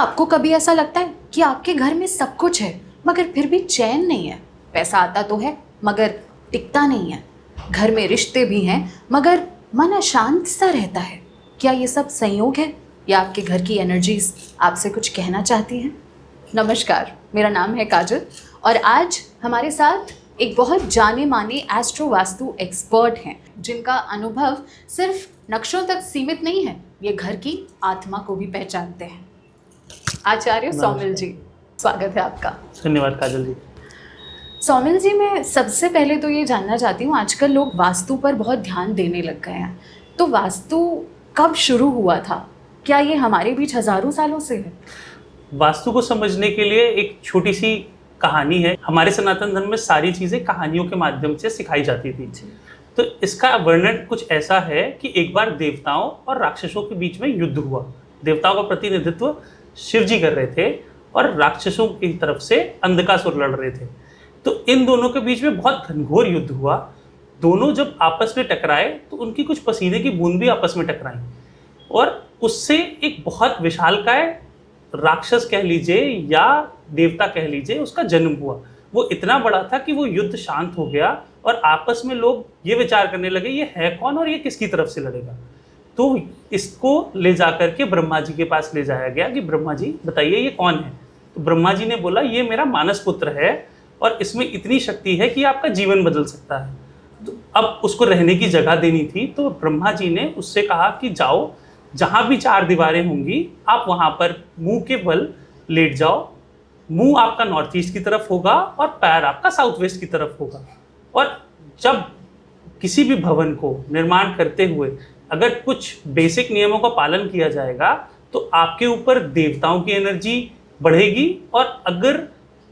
आपको कभी ऐसा लगता है कि आपके घर में सब कुछ है मगर फिर भी चैन नहीं है? पैसा आता तो है मगर टिकता नहीं है, घर में रिश्ते भी हैं मगर मन अशांत सा रहता है। क्या ये सब संयोग है या आपके घर की एनर्जीज आपसे कुछ कहना चाहती हैं? नमस्कार, मेरा नाम है काजल और आज हमारे साथ एक बहुत जाने माने एस्ट्रो वास्तु एक्सपर्ट हैं जिनका अनुभव सिर्फ नक्शों तक सीमित नहीं है, ये घर की आत्मा को भी पहचानते हैं। आचार्य सौमिल जी, स्वागत है आपका। धन्यवाद काजल जी। सौमिल जी, मैं सबसे पहले तो ये जानना चाहती हूँ, आजकल लोग वास्तु पर बहुत ध्यान देने लग गए हैं, तो वास्तु कब शुरू हुआ था? क्या ये हमारे बीच हजारों सालों से है? वास्तु को समझने के लिए एक छोटी सी कहानी है। हमारे सनातन धर्म में सारी चीजें कहानियों के माध्यम से सिखाई जाती थी। तो इसका वर्णन कुछ ऐसा है कि एक बार देवताओं और राक्षसों के बीच में युद्ध हुआ। देवताओं का प्रतिनिधित्व शिव जी कर रहे थे और राक्षसों की तरफ से अंधकासुर लड़ रहे थे। तो इन दोनों के बीच में बहुत घनघोर युद्ध हुआ। दोनों जब आपस में टकराए तो उनकी कुछ पसीने की बूंद भी आपस में टकराई और उससे एक बहुत विशालकाय राक्षस कह लीजिए या देवता कह लीजिए, उसका जन्म हुआ। वो इतना बड़ा था कि वो युद्ध शांत हो गया और आपस में लोग ये विचार करने लगे ये है कौन और ये किसकी तरफ से लड़ेगा। तो इसको ले जाकर के ब्रह्मा जी के पास ले जाया गया कि ब्रह्मा जी बताइए ये कौन है। तो ब्रह्मा जी ने बोला ये मेरा मानस पुत्र है और इसमें इतनी शक्ति है कि आपका जीवन बदल सकता है। तो अब उसको रहने की जगह देनी थी, तो ब्रह्मा जी ने उससे कहा कि जाओ, जहाँ भी चार दीवारें होंगी आप वहाँ पर मुंह के बल लेट जाओ। मुंह आपका नॉर्थ ईस्ट की तरफ होगा और पैर आपका साउथ वेस्ट की तरफ होगा। और जब किसी भी भवन को निर्माण करते हुए अगर कुछ बेसिक नियमों का पालन किया जाएगा तो आपके ऊपर देवताओं की एनर्जी बढ़ेगी और अगर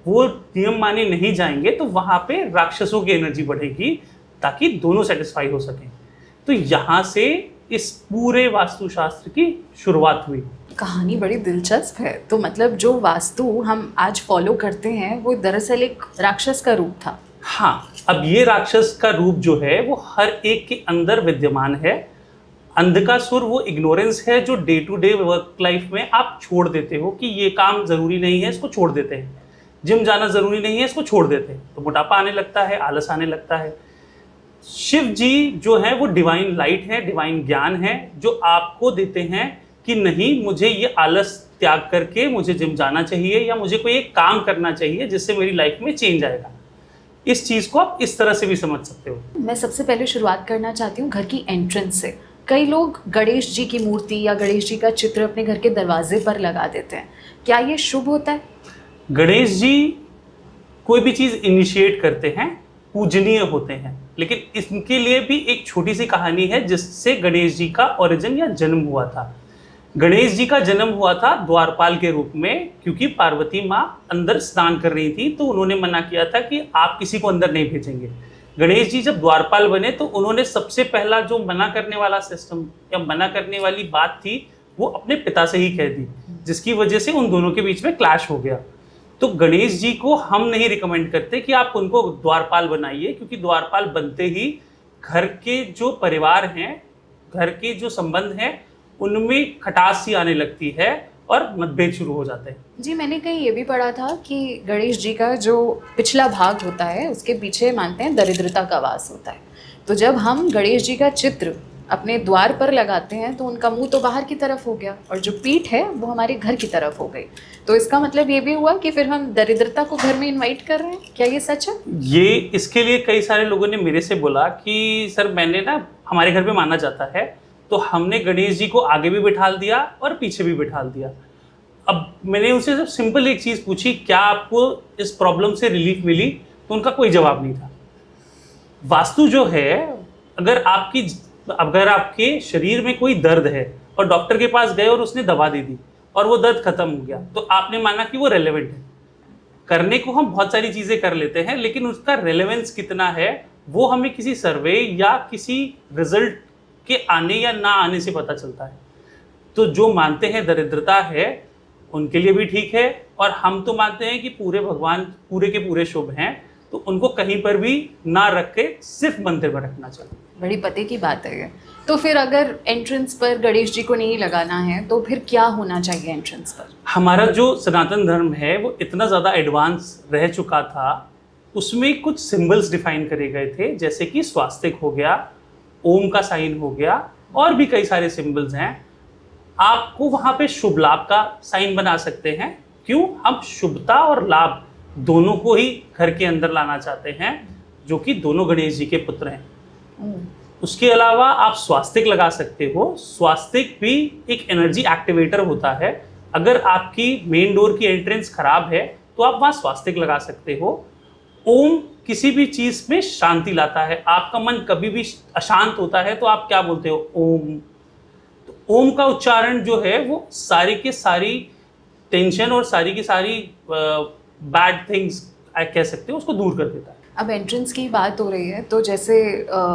वो नियम माने नहीं जाएंगे तो वहाँ पे राक्षसों की एनर्जी बढ़ेगी ताकि दोनों सेटिस्फाई हो सकें। तो यहाँ से इस पूरे वास्तुशास्त्र की शुरुआत हुई। कहानी बड़ी दिलचस्प है। तो मतलब जो वास्तु हम आज फॉलो करते हैं वो दरअसल एक राक्षस का रूप था। हाँ, अब ये राक्षस का रूप जो है वो हर एक के अंदर विद्यमान है। अंधकासुर वो इग्नोरेंस है जो day to day work life में आप छोड़ देते हो कि ये काम जरूरी नहीं है, इसको छोड़ देते हैं। जिम जाना जरूरी नहीं है, इसको छोड़ देते हैं, तो मोटापा आने लगता है, आलस आने लगता है। शिव जी जो है वो डिवाइन लाइट है, डिवाइन ज्ञान है जो आपको देते हैं कि नहीं मुझे ये आलस त्याग करके मुझे जिम जाना चाहिए या मुझे कोई एक काम करना चाहिए जिससे मेरी लाइफ में चेंज आएगा। इस चीज़ को आप इस तरह से भी समझ सकते हो। मैं सबसे पहले शुरुआत करना चाहती हूँ घर की एंट्रेंस से। कई लोग गणेश जी की मूर्ति या गणेश जी का चित्र अपने घर के दरवाजे पर लगा देते हैं, क्या ये शुभ होता है? गणेश जी कोई भी चीज़ इनिशिएट करते हैं, पूजनीय होते हैं, लेकिन इसके लिए भी एक छोटी सी कहानी है जिससे गणेश जी का ओरिजिन या जन्म हुआ था। गणेश जी का जन्म हुआ था द्वारपाल के रूप में, क्योंकि पार्वती माँ अंदर स्नान कर रही थी तो उन्होंने मना किया था कि आप किसी को अंदर नहीं भेजेंगे। गणेश जी जब द्वारपाल बने तो उन्होंने सबसे पहला जो मना करने वाला सिस्टम या मना करने वाली बात थी वो अपने पिता से ही कह दी, जिसकी वजह से उन दोनों के बीच में क्लैश हो गया। तो गणेश जी को हम नहीं रिकमेंड करते कि आप उनको द्वारपाल बनाइए, क्योंकि द्वारपाल बनते ही घर के जो परिवार हैं, घर के जो संबंध हैं, उनमें खटास सी आने लगती है और मतभेद शुरू हो जाते हैं। जी, मैंने कहीं ये भी पढ़ा था कि गणेश जी का जो पिछला भाग होता है उसके पीछे मानते हैं दरिद्रता का वास होता है। तो जब हम गणेश जी का चित्र अपने द्वार पर लगाते हैं तो उनका मुंह तो बाहर की तरफ हो गया और जो पीठ है वो हमारे घर की तरफ हो गई। तो इसका मतलब ये भी हुआ कि फिर हम दरिद्रता को घर में इनवाइट कर रहे हैं, क्या ये सच है? ये इसके लिए कई सारे लोगों ने मेरे से बोला कि सर मैंने ना, हमारे घर में माना जाता है तो हमने गणेश जी को आगे भी बिठा दिया और पीछे भी बिठा दिया। अब मैंने उनसे सब सिंपल एक चीज़ पूछी, क्या आपको इस प्रॉब्लम से रिलीफ मिली? तो उनका कोई जवाब नहीं था। वास्तु जो है, अगर आपके शरीर में कोई दर्द है और डॉक्टर के पास गए और उसने दवा दे दी और वो दर्द खत्म हो गया तो आपने माना कि वो रेलेवेंट है। करने को हम बहुत सारी चीज़ें कर लेते हैं, लेकिन उसका रेलेवेंस कितना है वो हमें किसी सर्वे या किसी रिजल्ट के आने या ना आने से पता चलता है। तो जो मानते हैं दरिद्रता है उनके लिए भी ठीक है, और हम तो मानते हैं कि पूरे भगवान पूरे के पूरे शुभ हैं, तो उनको कहीं पर भी ना रख के सिर्फ मंदिर में रखना चाहिए। बड़ी पते की बात है ये। तो फिर अगर एंट्रेंस पर गणेश जी को नहीं लगाना है तो फिर क्या होना चाहिए एंट्रेंस पर? हमारा जो सनातन धर्म है वो इतना ज़्यादा एडवांस रह चुका था, उसमें कुछ सिंबल्स डिफाइन करे गए थे, जैसे कि स्वास्तिक हो गया, ओम का साइन हो गया, और भी कई सारे सिंबल्स हैं। आपको वहाँ पे शुभ लाभ का साइन बना सकते हैं। क्यों? हम शुभता और लाभ दोनों को ही घर के अंदर लाना चाहते हैं, जो कि दोनों गणेश जी के पुत्र हैं। उसके अलावा आप स्वास्तिक लगा सकते हो। स्वास्तिक भी एक एनर्जी एक्टिवेटर होता है। अगर आपकी मेन डोर की एंट्रेंस खराब है तो आप वहाँ स्वास्तिक लगा सकते हो। ओम किसी भी चीज़ में शांति लाता है। आपका मन कभी भी अशांत होता है तो आप क्या बोलते हो? ओम। तो ओम का उच्चारण जो है वो सारी के सारी टेंशन और सारी की सारी बैड थिंग्स कह सकते हो उसको दूर कर देता है। अब एंट्रेंस की बात हो रही है तो जैसे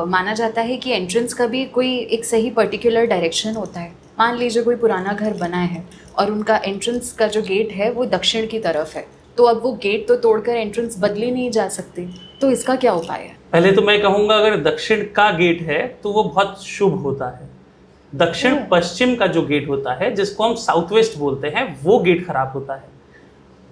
माना जाता है कि एंट्रेंस का भी कोई एक सही पर्टिकुलर डायरेक्शन होता है। मान लीजिए कोई पुराना घर बना है और उनका एंट्रेंस का जो गेट है वो दक्षिण की तरफ है, तो अब वो गेट तो तोड़कर एंट्रेंस बदली नहीं जा सकती, तो इसका क्या उपाय है? पहले तो मैं कहूँगा अगर दक्षिण का गेट है तो वो बहुत शुभ होता है। दक्षिण पश्चिम का जो गेट होता है, जिसको हम साउथ वेस्ट बोलते हैं, वो गेट खराब होता है।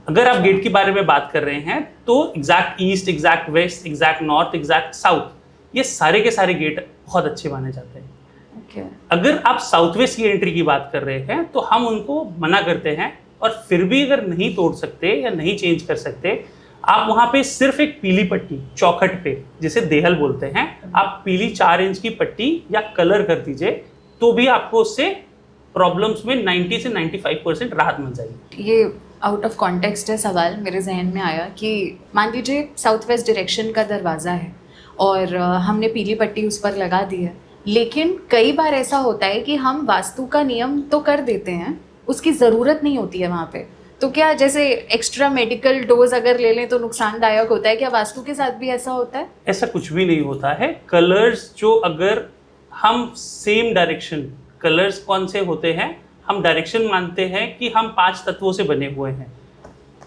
अगर आप गेट के बारे में बात कर रहे हैं तो exact east, exact west, exact north, exact south, ये सारे के सारे गेट बहुत अच्छे माने जाते हैं। अगर आप साउथ वेस्ट की एंट्री की बात कर रहे हैं तो हम उनको मना करते हैं, और फिर भी अगर नहीं तोड़ सकते या नहीं चेंज कर सकते, आप वहाँ पे सिर्फ एक पीली पट्टी चौखट पे, जिसे देहल बोलते हैं, आप पीली 4 इंच की पट्टी या कलर कर दीजिए, तो भी आपको उससे प्रॉब्लम्स में 90 से 95% राहत मिल जाएगी। ये आउट ऑफ कॉन्टेक्स्ट है सवाल, मेरे जहन में आया कि मान लीजिए साउथ वेस्ट डायरेक्शन का दरवाज़ा है और हमने पीली पट्टी उस पर लगा दी है, लेकिन कई बार ऐसा होता है कि हम वास्तु का नियम तो कर देते हैं, उसकी ज़रूरत नहीं होती है वहाँ पे। तो क्या जैसे एक्स्ट्रा मेडिकल डोज अगर ले लें तो नुकसानदायक होता है? क्या वास्तु के साथ भी ऐसा होता है? ऐसा कुछ भी नहीं होता है। कलर्स जो, अगर हम सेम डायरेक्शन, कलर्स कौन से होते हैं, हम डायरेक्शन मानते हैं कि हम 5 तत्वों से बने हुए हैं: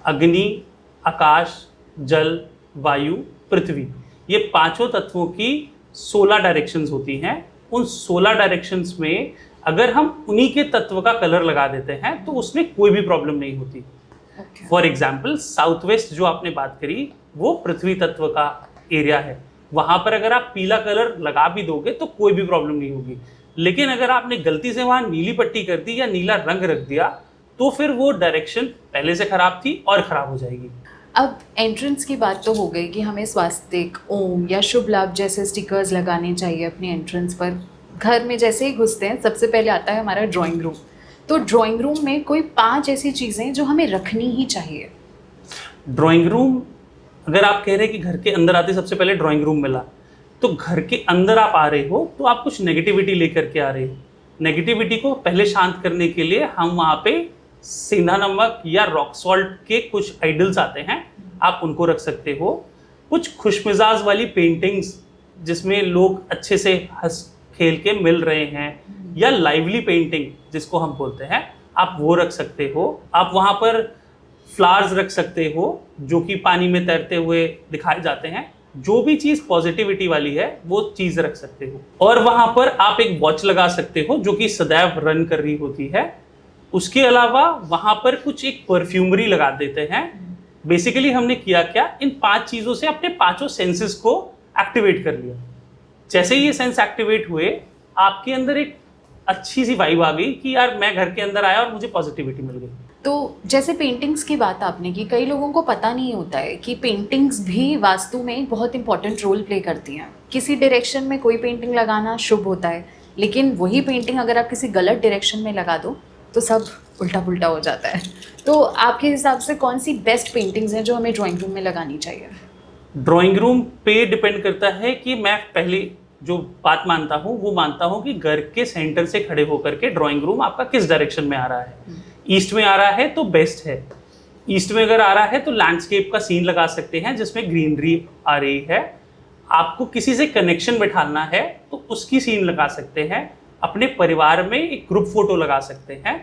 अग्नि, आकाश, जल, वायु, पृथ्वी। ये पांचों तत्वों की 16 डायरेक्शंस होती हैं। उन 16 डायरेक्शंस में अगर हम उन्हीं के तत्व का कलर लगा देते हैं तो उसमें कोई भी प्रॉब्लम नहीं होती। फॉर एग्जाम्पल, साउथ वेस्ट जो आपने बात करी, वो पृथ्वी तत्व का एरिया है। वहाँ पर अगर आप पीला कलर लगा भी दोगे तो कोई भी प्रॉब्लम नहीं होगी। लेकिन अगर आपने गलती से वहाँ नीली पट्टी कर दी या नीला रंग रख दिया तो फिर वो डायरेक्शन पहले से खराब थी और खराब हो जाएगी। अब एंट्रेंस की बात तो हो गई कि हमें स्वास्तिक, ओम या शुभ लाभ जैसे स्टिकर्स लगाने चाहिए अपनी एंट्रेंस पर। घर में जैसे ही घुसते हैं सबसे पहले आता है हमारा ड्राइंग रूम। तो ड्राइंग रूम में कोई 5 ऐसी चीज़ें जो हमें रखनी ही चाहिए। ड्राइंग रूम, अगर आप कह रहे हैं कि घर के अंदर आते सबसे पहले ड्राइंग रूम मिला, तो घर के अंदर आप आ रहे हो तो आप कुछ नेगेटिविटी लेकर के आ रहे हो। नेगेटिविटी को पहले शांत करने के लिए हम वहाँ पे सेंधा नमक या रॉक सॉल्ट के कुछ आइडल्स आते हैं, आप उनको रख सकते हो। कुछ खुशमिजाज वाली पेंटिंग्स जिसमें लोग अच्छे से हंस खेल के मिल रहे हैं, या लाइवली पेंटिंग जिसको हम बोलते हैं, आप वो रख सकते हो। आप वहाँ पर फ्लावर्स रख सकते हो जो कि पानी में तैरते हुए दिखाए जाते हैं। जो भी चीज़ पॉजिटिविटी वाली है वो चीज़ रख सकते हो। और वहाँ पर आप एक वॉच लगा सकते हो जो कि सदैव रन कर रही होती है। उसके अलावा वहाँ पर कुछ एक परफ्यूमरी लगा देते हैं। बेसिकली हमने किया क्या, इन 5 चीज़ों से अपने 5 सेंसेस को एक्टिवेट कर लिया। जैसे ही ये सेंस एक्टिवेट हुए, आपके अंदर एक अच्छी सी वाइब आ गई कि यार मैं घर के अंदर आया और मुझे पॉजिटिविटी मिल गई। तो जैसे पेंटिंग्स की बात आपने की, कई लोगों को पता नहीं होता है कि पेंटिंग्स भी वास्तु में एक बहुत इंपॉर्टेंट रोल प्ले करती हैं। किसी डायरेक्शन में कोई पेंटिंग लगाना शुभ होता है, लेकिन वही पेंटिंग अगर आप किसी गलत डायरेक्शन में लगा दो तो सब उल्टा पुल्टा हो जाता है। तो आपके हिसाब से कौन सी बेस्ट पेंटिंग्स हैं जो हमें ड्राइंग रूम में लगानी चाहिए? ड्राइंग रूम पे डिपेंड करता है कि मैं पहले जो बात मानता हूँ वो मानता हूँ कि घर के सेंटर से खड़े होकर के ड्राइंग रूम आपका किस डायरेक्शन में आ रहा है। ईस्ट में आ रहा है तो बेस्ट है। ईस्ट में अगर आ रहा है तो लैंडस्केप का सीन लगा सकते हैं जिसमें ग्रीनरी आ रही है। आपको किसी से कनेक्शन बिठाना है तो उसकी सीन लगा सकते हैं। अपने परिवार में एक ग्रुप फोटो लगा सकते हैं।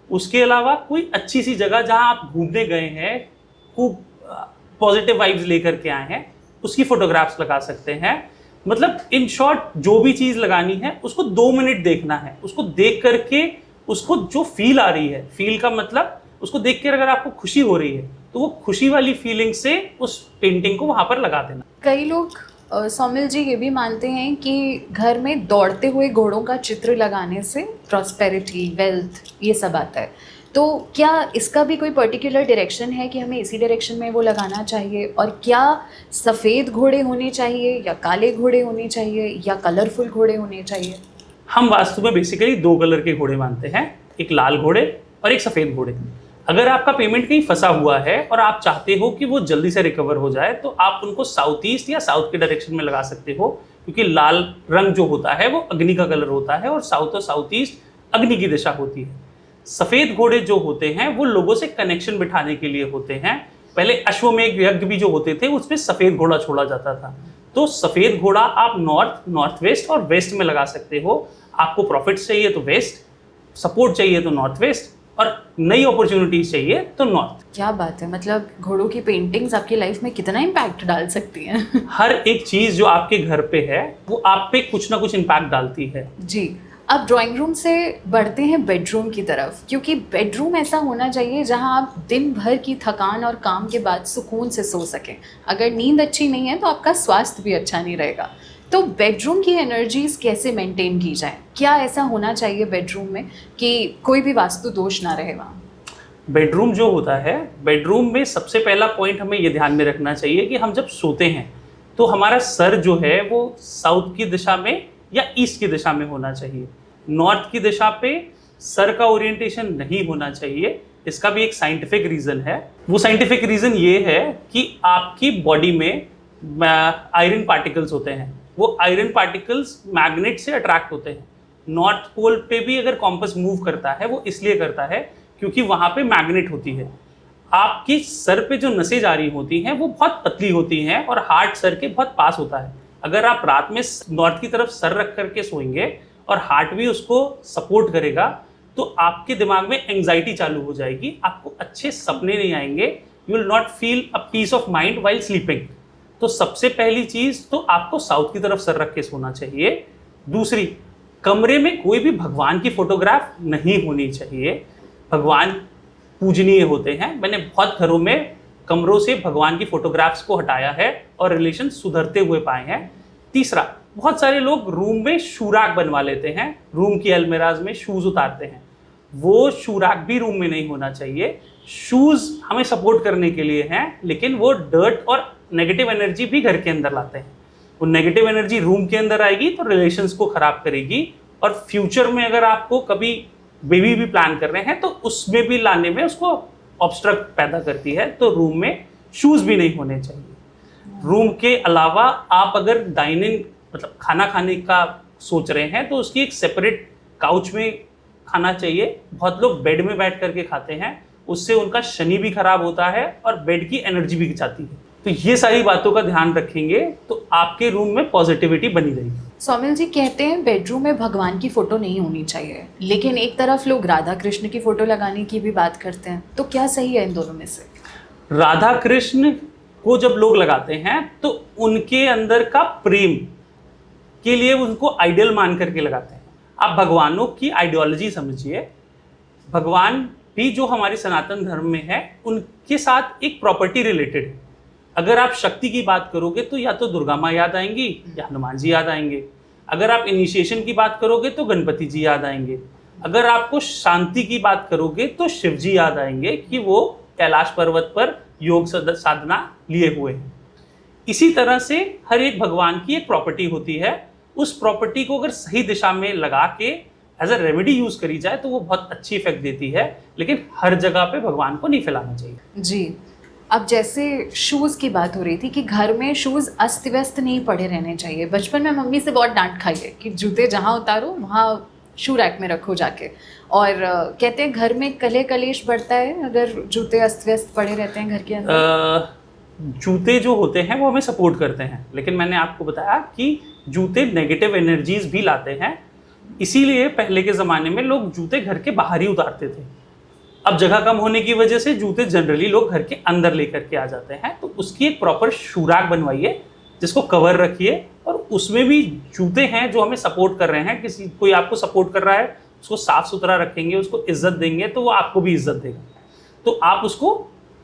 उसके अलावा कोई अच्छी सी जगह जहां आप घूमने गए हैं, खूब पॉजिटिव वाइब्स लेकर के आए हैं, उसकी फोटोग्राफ्स लगा सकते हैं। मतलब इन शॉर्ट जो भी चीज लगानी है उसको 2 मिनट देखना है, उसको देख करके उसको जो फील आ रही है, फील का मतलब उसको देख कर अगर आपको खुशी हो रही है तो वो खुशी वाली फीलिंग से उस पेंटिंग को वहां पर लगा देना। कई लोग सौमिल जी ये भी मानते हैं कि घर में दौड़ते हुए घोड़ों का चित्र लगाने से प्रॉस्पेरिटी, वेल्थ ये सब आता है, तो क्या इसका भी कोई पर्टिकुलर डायरेक्शन है कि हमें इसी डायरेक्शन में वो लगाना चाहिए? और क्या सफ़ेद घोड़े होने चाहिए या काले घोड़े होने चाहिए या कलरफुल घोड़े होने चाहिए? हम वास्तु में बेसिकली 2 कलर के घोड़े मानते हैं, एक लाल घोड़े और एक सफ़ेद घोड़े। अगर आपका पेमेंट कहीं फंसा हुआ है और आप चाहते हो कि वो जल्दी से रिकवर हो जाए तो आप उनको साउथ ईस्ट या साउथ के डायरेक्शन में लगा सकते हो, क्योंकि लाल रंग जो होता है वो अग्नि का कलर होता है और साउथ ईस्ट अग्नि की दिशा होती है। सफ़ेद घोड़े जो होते हैं वो लोगों से कनेक्शन बिठाने के लिए होते हैं। पहले अश्वमेध यज्ञ भी जो होते थे उसमें सफ़ेद घोड़ा छोड़ा जाता था, तो सफ़ेद घोड़ा आप नॉर्थ वेस्ट और वेस्ट में लगा सकते हो। आपको प्रॉफिट चाहिए तो वेस्ट, सपोर्ट चाहिए तो नॉर्थ वेस्ट, और नई अपॉर्चुनिटीज चाहिए तो नॉर्थ। क्या बात है, मतलब घोड़ों की पेंटिंग्स आपकी लाइफ में कितना इम्पैक्ट डाल सकती हैं। हर एक चीज़ जो आपके घर पे है वो आप पे कुछ ना कुछ इम्पैक्ट डालती है। जी, अब ड्राइंग रूम से बढ़ते हैं बेडरूम की तरफ, क्योंकि बेडरूम ऐसा होना चाहिए जहां आप दिन भर की थकान और काम के बाद सुकून से सो सकें। अगर नींद अच्छी नहीं है तो आपका स्वास्थ्य भी अच्छा नहीं रहेगा। तो बेडरूम की एनर्जीज कैसे मेंटेन की जाए? क्या ऐसा होना चाहिए बेडरूम में कि कोई भी वास्तु दोष ना रहे वहाँ? बेडरूम जो होता है, बेडरूम में सबसे पहला पॉइंट हमें ये ध्यान में रखना चाहिए कि हम जब सोते हैं तो हमारा सर जो है वो साउथ की दिशा में या ईस्ट की दिशा में होना चाहिए। नॉर्थ की दिशा पे सर का ओरिएंटेशन नहीं होना चाहिए। इसका भी एक साइंटिफिक रीज़न है। वो साइंटिफिक रीज़न ये है कि आपकी बॉडी में आयरन पार्टिकल्स होते हैं, वो आयरन पार्टिकल्स मैग्नेट से अट्रैक्ट होते हैं। नॉर्थ पोल पे भी अगर कॉम्पस मूव करता है वो इसलिए करता है क्योंकि वहाँ पे मैग्नेट होती है। आपकी सर पे जो नसें जा रही होती हैं वो बहुत पतली होती हैं और हार्ट सर के बहुत पास होता है। अगर आप रात में नॉर्थ की तरफ सर रख करके सोएंगे और हार्ट भी उसको सपोर्ट करेगा तो आपके दिमाग में एंग्जाइटी चालू हो जाएगी, आपको अच्छे सपने नहीं आएंगे, you will not feel a peace of mind while sleeping. तो सबसे पहली चीज़ तो आपको साउथ की तरफ सर रख के सोना चाहिए। दूसरी, कमरे में कोई भी भगवान की फोटोग्राफ नहीं होनी चाहिए। भगवान पूजनीय होते हैं। मैंने बहुत घरों में कमरों से भगवान की फोटोग्राफ्स को हटाया है और रिलेशन सुधरते हुए पाए हैं। तीसरा, बहुत सारे लोग रूम में शूराक बनवा लेते हैं, रूम की अलमीराज में शूज़ उतारते हैं। वो शूराक भी रूम में नहीं होना चाहिए। शूज़ हमें सपोर्ट करने के लिए हैं, लेकिन वो डर्ट और नेगेटिव एनर्जी भी घर के अंदर लाते हैं। वो नेगेटिव एनर्जी रूम के अंदर आएगी तो रिलेशंस को ख़राब करेगी, और फ्यूचर में अगर आपको कभी बेबी भी प्लान कर रहे हैं तो उसमें भी लाने में उसको ऑब्स्ट्रक्ट पैदा करती है। तो रूम में शूज़ भी नहीं होने चाहिए। रूम के अलावा आप अगर डाइनिंग मतलब खाना खाने का सोच रहे हैं तो उसकी एक सेपरेट काउच में खाना चाहिए। बहुत लोग बेड में बैठ करके खाते हैं, उससे उनका शनि भी खराब होता है और बेड की एनर्जी भी जाती है। तो ये सारी बातों का ध्यान रखेंगे तो आपके रूम में पॉजिटिविटी बनी रहेगी। सौमिल जी कहते हैं बेडरूम में भगवान की फोटो नहीं होनी चाहिए, लेकिन एक तरफ लोग राधा कृष्ण की फोटो लगाने की भी बात करते हैं, तो क्या सही है इन दोनों में से? राधा कृष्ण को जब लोग लगाते हैं तो उनके अंदर का प्रेम के लिए उनको आइडियल मान करके लगाते हैं। आप भगवानों की आइडियोलॉजी समझिए। भगवान भी जो हमारे सनातन धर्म में है उनके साथ एक प्रॉपर्टी रिलेटेड है। अगर आप शक्ति की बात करोगे तो या तो दुर्गा माँ याद आएंगी या हनुमान जी याद आएंगे। अगर आप इनिशिएशन की बात करोगे तो गणपति जी याद आएंगे। अगर आपको शांति की बात करोगे तो शिव जी याद आएंगे कि वो कैलाश पर्वत पर योग साधना लिए हुए हैं। इसी तरह से हर एक भगवान की एक प्रॉपर्टी होती है। उस प्रॉपर्टी को अगर सही दिशा में लगा के एज अ रेमेडी यूज करी जाए तो वो बहुत अच्छी इफेक्ट देती है, लेकिन हर जगह पे भगवान को नहीं फैलाना चाहिए। जी, अब जैसे शूज़ की बात हो रही थी कि घर में शूज़ अस्त व्यस्त नहीं पड़े रहने चाहिए। बचपन में मम्मी से बहुत डांट खाई है कि जूते जहाँ उतारो वहाँ शू रैक में रखो जाके, और कहते हैं घर में कले कलेश बढ़ता है अगर जूते अस्त व्यस्त पड़े रहते हैं घर के अंदर। जूते जो होते हैं वो हमें सपोर्ट करते हैं, लेकिन मैंने आपको बताया कि जूते नेगेटिव एनर्जीज भी लाते हैं। इसीलिए पहले के ज़माने में लोग जूते घर के बाहर ही उतारते थे। अब जगह कम होने की वजह से जूते जनरली लोग घर के अंदर लेकर के आ जाते हैं। तो उसकी एक प्रॉपर शूराक बनवाइए जिसको कवर रखिए, और उसमें भी जूते हैं जो हमें सपोर्ट कर रहे हैं, किसी कोई आपको सपोर्ट कर रहा है, उसको साफ सुथरा रखेंगे, उसको इज्जत देंगे तो वो आपको भी इज्जत देगा। तो आप उसको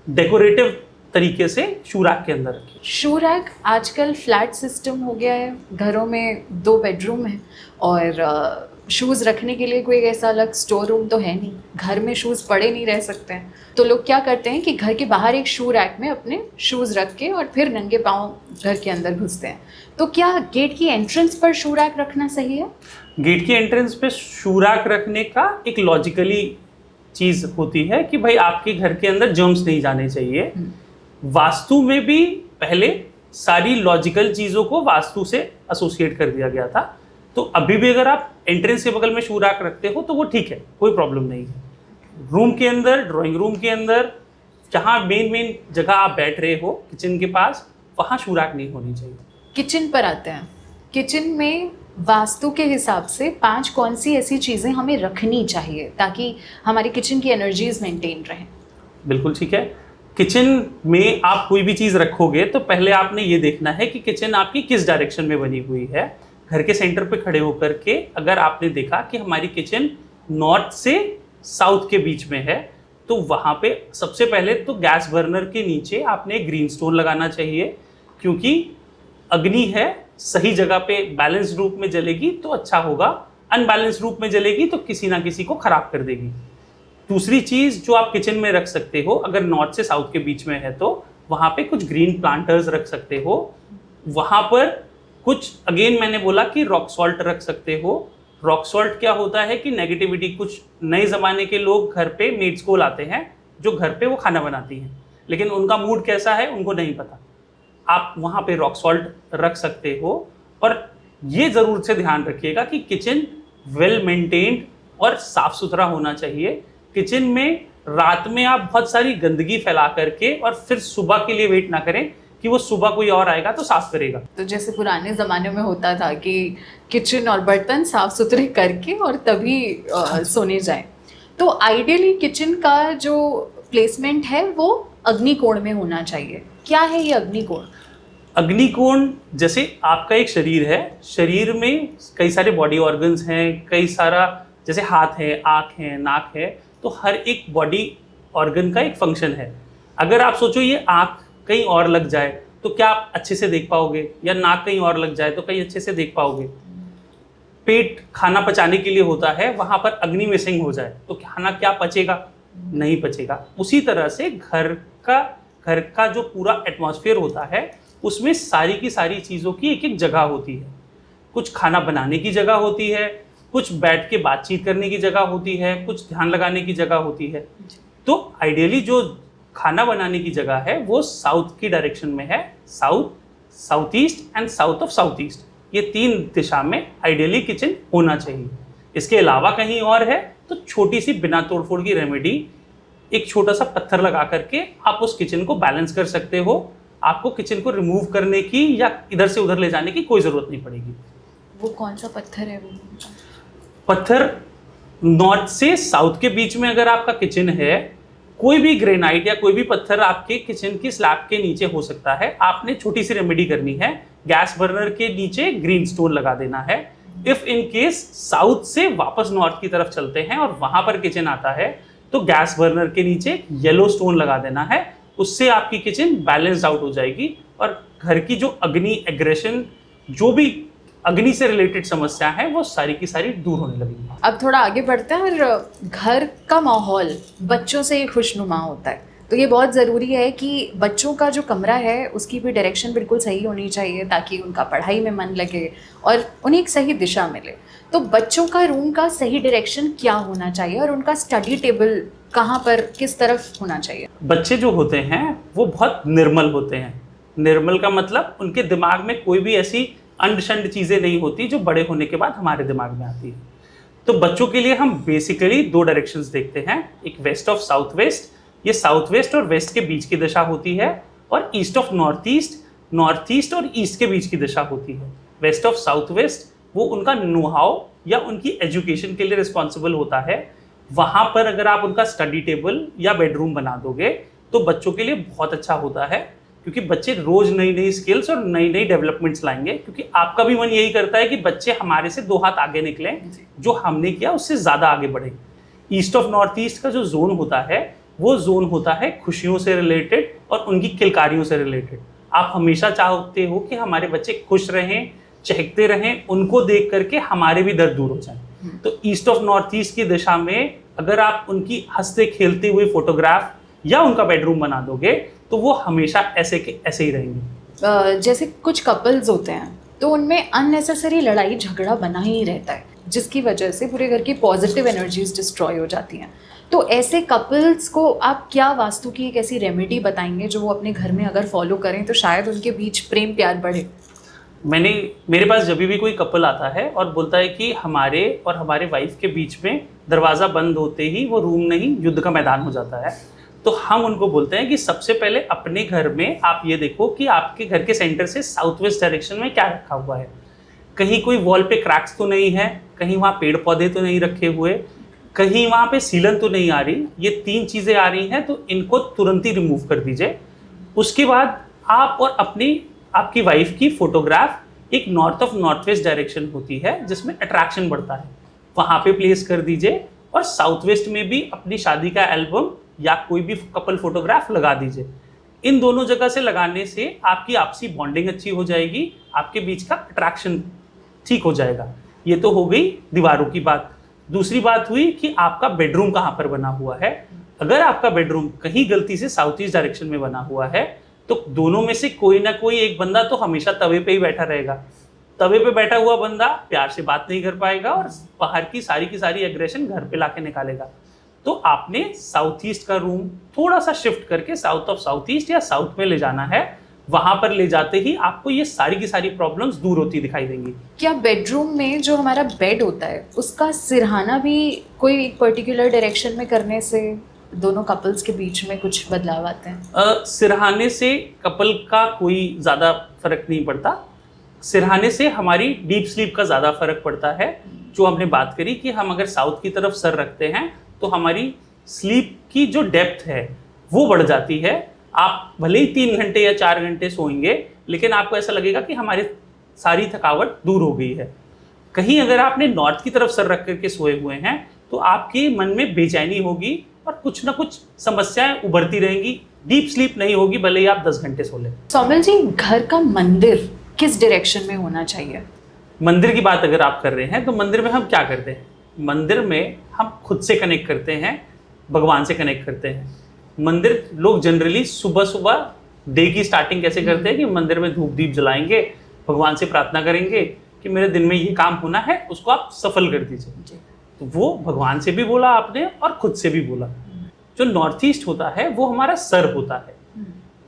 डेकोरेटिव तरीके से शू रैक के अंदर रखिए। शू रैक आजकल फ्लैट सिस्टम हो गया है, घरों में 2 बेडरूम है और शूज़ रखने के लिए कोई ऐसा अलग स्टोर रूम तो है नहीं, घर में शूज़ पड़े नहीं रह सकते हैं। तो लोग क्या करते हैं कि घर के बाहर एक शू रैक में अपने शूज़ रख के और फिर नंगे पाँव घर के अंदर घुसते हैं। तो क्या गेट की एंट्रेंस पर शू रैक रखना सही है? गेट की एंट्रेंस पे शू रैक रखने का एक लॉजिकली चीज़ होती है कि भाई आपके घर के अंदर जर्म्स नहीं जाने चाहिए। वास्तु में भी पहले सारी लॉजिकल चीज़ों को वास्तु से एसोसिएट कर दिया गया था, तो अभी भी अगर आप एंट्रेंस के बगल में शू रैक रखते हो तो वो ठीक है, कोई प्रॉब्लम नहीं है। रूम के अंदर, ड्राइंग रूम के अंदर, जहाँ मेन जगह आप बैठ रहे हो किचन के पास, वहाँ शू रैक नहीं होनी चाहिए। किचन पर आते हैं। किचन में वास्तु के हिसाब से 5 कौन सी ऐसी चीज़ें हमें रखनी चाहिए ताकि हमारी किचन की एनर्जीज मेंटेन रहें? बिल्कुल ठीक है। किचन में आप कोई भी चीज़ रखोगे तो पहले आपने ये देखना है कि किचन आपकी किस डायरेक्शन में बनी हुई है। घर के सेंटर पे खड़े होकर के अगर आपने देखा कि हमारी किचन नॉर्थ से साउथ के बीच में है, तो वहाँ पे सबसे पहले तो गैस बर्नर के नीचे आपने ग्रीन स्टोन लगाना चाहिए, क्योंकि अग्नि है, सही जगह पे बैलेंस्ड रूप में जलेगी तो अच्छा होगा, अनबैलेंस्ड रूप में जलेगी तो किसी ना किसी को खराब कर देगी। दूसरी चीज़ जो आप किचन में रख सकते हो, अगर नॉर्थ से साउथ के बीच में है तो वहाँ पे कुछ ग्रीन प्लांटर्स रख सकते हो। वहाँ पर कुछ, अगेन मैंने बोला कि रॉक सॉल्ट रख सकते हो। रॉक सॉल्ट क्या होता है कि नेगेटिविटी, कुछ नए ज़माने के लोग घर पे मेड्स को लाते हैं जो घर पे वो खाना बनाती हैं, लेकिन उनका मूड कैसा है उनको नहीं पता। आप वहाँ पे रॉक सॉल्ट रख सकते हो। और ये ज़रूर से ध्यान रखिएगा कि किचन वेल मेंटेन्ड और साफ़ सुथरा होना चाहिए। किचन में रात में आप बहुत सारी गंदगी फैला करके और फिर सुबह के लिए वेट ना करें कि वो सुबह कोई और आएगा तो साफ करेगा। तो जैसे पुराने ज़माने में होता था कि किचन और बर्तन साफ सुथरे करके और तभी सोने जाएं, तो आइडियली किचन का जो प्लेसमेंट है वो अग्निकोण में होना चाहिए। क्या है ये अग्निकोण? अग्निकोण जैसे आपका एक शरीर है, शरीर में कई सारे बॉडी ऑर्गन्स हैं, कई सारा, जैसे हाथ है, आँख है, नाक है, तो हर एक बॉडी ऑर्गन का एक फंक्शन है। अगर आप सोचो ये आँख कहीं और लग जाए तो क्या आप अच्छे से देख पाओगे, या नाक कहीं और लग जाए तो कहीं अच्छे से देख पाओगे। पेट खाना पचाने के लिए होता है, वहाँ पर अग्नि मिसिंग हो जाए तो खाना क्या पचेगा? नहीं पचेगा। उसी तरह से घर का जो पूरा एटमॉस्फेयर होता है उसमें सारी की सारी चीज़ों की एक एक जगह होती है। कुछ खाना बनाने की जगह होती है, कुछ बैठ के बातचीत करने की जगह होती है, कुछ ध्यान लगाने की जगह होती है। तो आइडियली जो खाना बनाने की जगह है वो साउथ की डायरेक्शन में है, south, south east and south of south east, ये 3 दिशा में आइडियली किचन होना चाहिए। इसके अलावा कहीं और है तो छोटी सी बिना तोड़फोड़ की रेमेडी, एक छोटा सा पत्थर लगा करके आप उस किचन को बैलेंस कर सकते हो। आपको किचन को रिमूव करने की या इधर से उधर ले जाने की कोई ज़रूरत नहीं पड़ेगी। वो कौन सा पत्थर है? वो पत्थर नॉर्थ से साउथ के बीच में अगर आपका किचन है, कोई भी ग्रेनाइट या कोई भी पत्थर आपके किचन की स्लैब के नीचे हो सकता है। आपने छोटी सी रेमेडी करनी है, गैस बर्नर के नीचे ग्रीन स्टोन लगा देना है। इफ इन केस साउथ से वापस नॉर्थ की तरफ चलते हैं और वहां पर किचन आता है तो गैस बर्नर के नीचे येलो स्टोन लगा देना है। उससे आपकी किचन बैलेंस्ड आउट हो जाएगी और घर की जो अग्नि, एग्रेशन, जो भी अग्नि से रिलेटेड समस्या है वो सारी की सारी दूर होने लगेगी। अब थोड़ा आगे बढ़ते हैं। और घर का माहौल बच्चों से खुशनुमा होता है, तो ये बहुत ज़रूरी है कि बच्चों का जो कमरा है उसकी भी डायरेक्शन बिल्कुल सही होनी चाहिए ताकि उनका पढ़ाई में मन लगे और उन्हें एक सही दिशा मिले। तो बच्चों का रूम का सही डायरेक्शन क्या होना चाहिए और उनका स्टडी टेबल कहाँ पर, किस तरफ होना चाहिए? बच्चे जो होते हैं वो बहुत निर्मल होते हैं। निर्मल का मतलब उनके दिमाग में कोई भी ऐसी अंड-शंड चीज़ें नहीं होती जो बड़े होने के बाद हमारे दिमाग में आती है। तो बच्चों के लिए हम बेसिकली 2 डायरेक्शंस देखते हैं, एक वेस्ट ऑफ साउथ वेस्ट, ये साउथ वेस्ट और वेस्ट के बीच की दिशा होती है, और east of north east, north east और ईस्ट के बीच की दिशा होती है। वेस्ट ऑफ साउथ वेस्ट वो उनका नो-हाउ या उनकी एजुकेशन के लिए रिस्पॉन्सिबल होता है। वहाँ पर अगर आप उनका स्टडी टेबल या बेडरूम बना दोगे तो बच्चों के लिए बहुत अच्छा होता है, क्योंकि बच्चे रोज नई नई स्किल्स और नई नई डेवलपमेंट्स लाएंगे, क्योंकि आपका भी मन यही करता है कि बच्चे हमारे से 2 हाथ आगे निकले, जो हमने किया उससे ज्यादा आगे बढ़े। ईस्ट ऑफ नॉर्थ ईस्ट का जो जोन होता है वो जोन होता है खुशियों से रिलेटेड और उनकी किलकारियों से रिलेटेड। आप हमेशा चाहते हो कि हमारे बच्चे खुश रहें, चहकते रहें, उनको देख करके हमारे भी दर्द दूर हो जाए। तो ईस्ट ऑफ नॉर्थ ईस्ट की दिशा में अगर आप उनकी हंसते खेलते हुए फोटोग्राफ या उनका बेडरूम बना दोगे तो वो हमेशा ऐसे के ऐसे ही रहेंगे। जैसे कुछ कपल्स होते हैं तो उनमें अननेसेसरी लड़ाई झगड़ा बना ही रहता है, जिसकी वजह से पूरे घर की पॉजिटिव एनर्जीज डिस्ट्रॉय हो जाती हैं। तो ऐसे कपल्स को आप क्या वास्तु की एक ऐसी रेमेडी बताएंगे जो वो अपने घर में अगर फॉलो करें तो शायद उनके बीच प्रेम प्यार बढ़े? मेरे पास जब भी कोई कपल आता है और बोलता है कि हमारे और हमारे वाइफ के बीच में दरवाज़ा बंद होते ही वो रूम नहीं युद्ध का मैदान हो जाता है, तो हम उनको बोलते हैं कि सबसे पहले अपने घर में आप ये देखो कि आपके घर के सेंटर से साउथ वेस्ट डायरेक्शन में क्या रखा हुआ है। कहीं कोई वॉल पे क्रैक्स तो नहीं है, कहीं वहाँ पेड़ पौधे तो नहीं रखे हुए, कहीं वहाँ पे सीलन तो नहीं आ रही। ये 3 चीज़ें आ रही हैं तो इनको तुरंत ही रिमूव कर दीजिए। उसके बाद आप और आपकी वाइफ की फोटोग्राफ एक north of north west direction होती है जिसमें अट्रैक्शन बढ़ता है, वहाँ पे प्लेस कर दीजिए। और साउथ वेस्ट में भी अपनी शादी का एल्बम या कोई भी कपल फोटोग्राफ लगा दीजिए। इन दोनों जगह से लगाने से आपकी आपसी बॉन्डिंग अच्छी हो जाएगी, आपके बीच का अट्रैक्शन ठीक हो जाएगा। ये तो हो गई दीवारों की बात। दूसरी बात हुई कि आपका बेडरूम कहाँ पर बना हुआ है। अगर आपका बेडरूम कहीं गलती से साउथ ईस्ट डायरेक्शन में बना हुआ है तो दोनों में से कोई ना कोई एक बंदा तो हमेशा तवे पे ही बैठा रहेगा। तवे पे बैठा हुआ बंदा प्यार से बात नहीं कर पाएगा और बाहर की सारी एग्रेशन घर पे लाके निकालेगा। तो आपने साउथ ईस्ट का रूम थोड़ा सा शिफ्ट करके साउथ ऑफ साउथ ईस्ट या साउथ में ले जाना है। वहां पर ले जाते ही आपको ये सारी की सारी प्रॉब्लम्स दूर होती दिखाई देंगी। क्या बेडरूम में जो हमारा बेड होता है उसका सिरहाना भी कोई पर्टिकुलर डायरेक्शन में करने से दोनों कपल्स के बीच में कुछ बदलाव आते हैं? सिरहाने से कपल का कोई ज़्यादा फर्क नहीं पड़ता। सिरहाने से हमारी डीप स्लीप का ज़्यादा फर्क पड़ता है। जो हमने बात करी कि हम अगर साउथ की तरफ सर रखते हैं तो हमारी स्लीप की जो डेप्थ है वो बढ़ जाती है। आप भले ही 3 घंटे या 4 घंटे सोएंगे लेकिन आपको ऐसा लगेगा कि हमारी सारी थकावट दूर हो गई है। कहीं अगर आपने नॉर्थ की तरफ सर रख करके सोए हुए हैं तो आपके मन में बेचैनी होगी और कुछ ना कुछ समस्याएं उभरती रहेंगी। डीप स्लीप नहीं होगी भले ही आप 10 घंटे सो लें। सौमिल जी, घर का मंदिर किस डायरेक्शन में होना चाहिए? मंदिर की बात अगर आप कर रहे हैं तो मंदिर में हम क्या करते हैं? मंदिर में हम खुद से कनेक्ट करते हैं, भगवान से कनेक्ट करते हैं। मंदिर लोग जनरली सुबह सुबह डे की स्टार्टिंग कैसे करते हैं कि मंदिर में धूप दीप जलाएंगे, भगवान से प्रार्थना करेंगे कि मेरे दिन में ये काम होना है, उसको आप सफल कर दीजिए। तो वो भगवान से भी बोला आपने और खुद से भी बोला। जो नॉर्थ ईस्ट होता है वो हमारा सर होता है।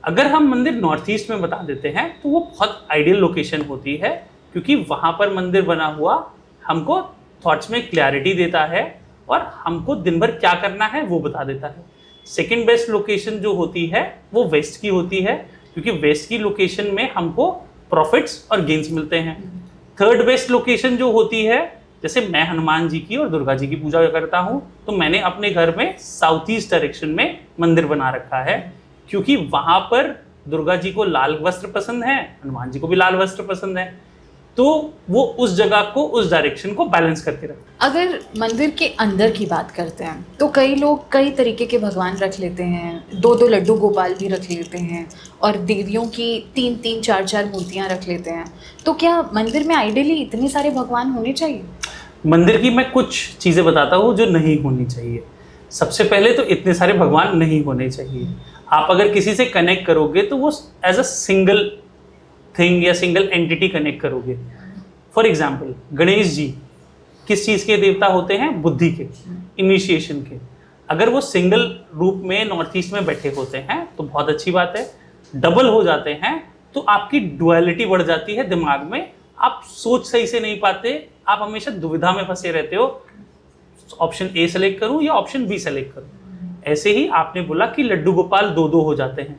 अगर हम मंदिर नॉर्थ ईस्ट में बता देते हैं तो वो बहुत आइडियल लोकेशन होती है, क्योंकि वहाँ पर मंदिर बना हुआ हमको थॉट्स में क्लैरिटी देता है और हमको दिन भर क्या करना है वो बता देता है। सेकेंड बेस्ट लोकेशन जो होती है वो वेस्ट की होती है, क्योंकि वेस्ट की लोकेशन में हमको प्रॉफिट्स और गेन्स मिलते हैं। थर्ड बेस्ट लोकेशन जो होती है, जैसे मैं हनुमान जी की और दुर्गा जी की पूजा करता हूँ तो मैंने अपने घर में साउथ ईस्ट डायरेक्शन में मंदिर बना रखा है, क्योंकि वहाँ पर दुर्गा जी को लाल वस्त्र पसंद है, हनुमान जी को भी लाल वस्त्र पसंद है, तो वो उस जगह को, उस डायरेक्शन को बैलेंस करके रखते हैं। अगर मंदिर के अंदर की बात करते हैं तो कई लोग कई तरीके के भगवान रख लेते हैं, 2-2 लड्डू गोपाल भी रख लेते हैं और देवियों की 3-3, 4-4 मूर्तियाँ रख लेते हैं। तो क्या मंदिर में आइडियली इतने सारे भगवान होने चाहिए? मंदिर की मैं कुछ चीज़ें बताता हूँ जो नहीं होनी चाहिए। सबसे पहले तो इतने सारे भगवान नहीं होने चाहिए। आप अगर किसी से कनेक्ट करोगे तो वो एज अ सिंगल थिंग या सिंगल एंटिटी कनेक्ट करोगे। फॉर एग्जाम्पल, गणेश जी किस चीज़ के देवता होते हैं? बुद्धि के, इनिशिएशन के। अगर वो सिंगल रूप में नॉर्थ ईस्ट में बैठे होते हैं तो बहुत अच्छी बात है। डबल हो जाते हैं तो आपकी डुअलिटी बढ़ जाती है दिमाग में, आप सोच सही से नहीं पाते, आप हमेशा दुविधा में फंसे रहते हो, ऑप्शन ए सेलेक्ट करूं या ऑप्शन बी सेलेक्ट करूं। ऐसे ही आपने बोला कि लड्डू गोपाल 2-2 हो जाते हैं।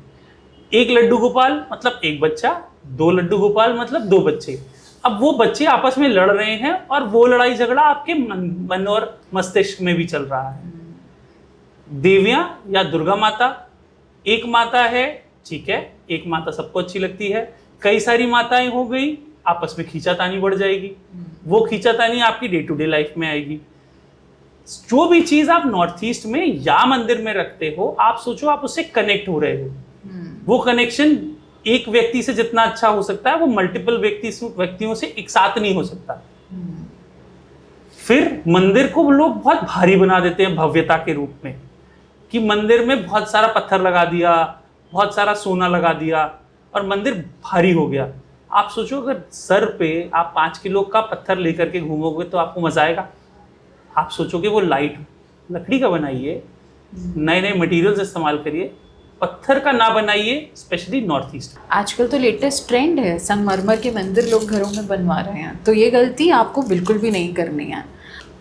एक लड्डू गोपाल मतलब एक बच्चा, 2 लड्डू गोपाल मतलब 2 बच्चे। अब वो बच्चे आपस में लड़ रहे हैं और वो लड़ाई झगड़ा आपके मन और मस्तिष्क में भी चल रहा है। देवियां या दुर्गा माता, एक माता है ठीक है, एक माता सबको अच्छी लगती है, कई सारी माताएं हो गई, आपस में खींचातानी बढ़ जाएगी, वो खींचातानी आपकी डे टू डे लाइफ में आएगी। जो भी चीज आप नॉर्थ ईस्ट में या मंदिर में रखते हो, आप सोचो आप उससे कनेक्ट हो रहे हो। वो कनेक्शन एक व्यक्ति से जितना अच्छा हो सकता है, वो मल्टीपल व्यक्तियों से एक साथ नहीं हो सकता। फिर मंदिर को लोग बहुत भारी बना देते हैं भव्यता के रूप में, कि मंदिर में बहुत सारा पत्थर लगा दिया, बहुत सारा सोना लगा दिया और मंदिर भारी हो गया। आप सोचो अगर सर पे आप 5 किलो का पत्थर लेकर के घूमोगे तो आपको मजा आएगा? आप सोचोगे वो लाइट लकड़ी का बनाइए, नए नए मटेरियल्स इस्तेमाल करिए, पत्थर का ना बनाइए, स्पेशली नॉर्थ ईस्ट। आजकल तो लेटेस्ट ट्रेंड है, संगमरमर के मंदिर लोग घरों में बनवा रहे हैं, तो ये गलती आपको बिल्कुल भी नहीं करनी है।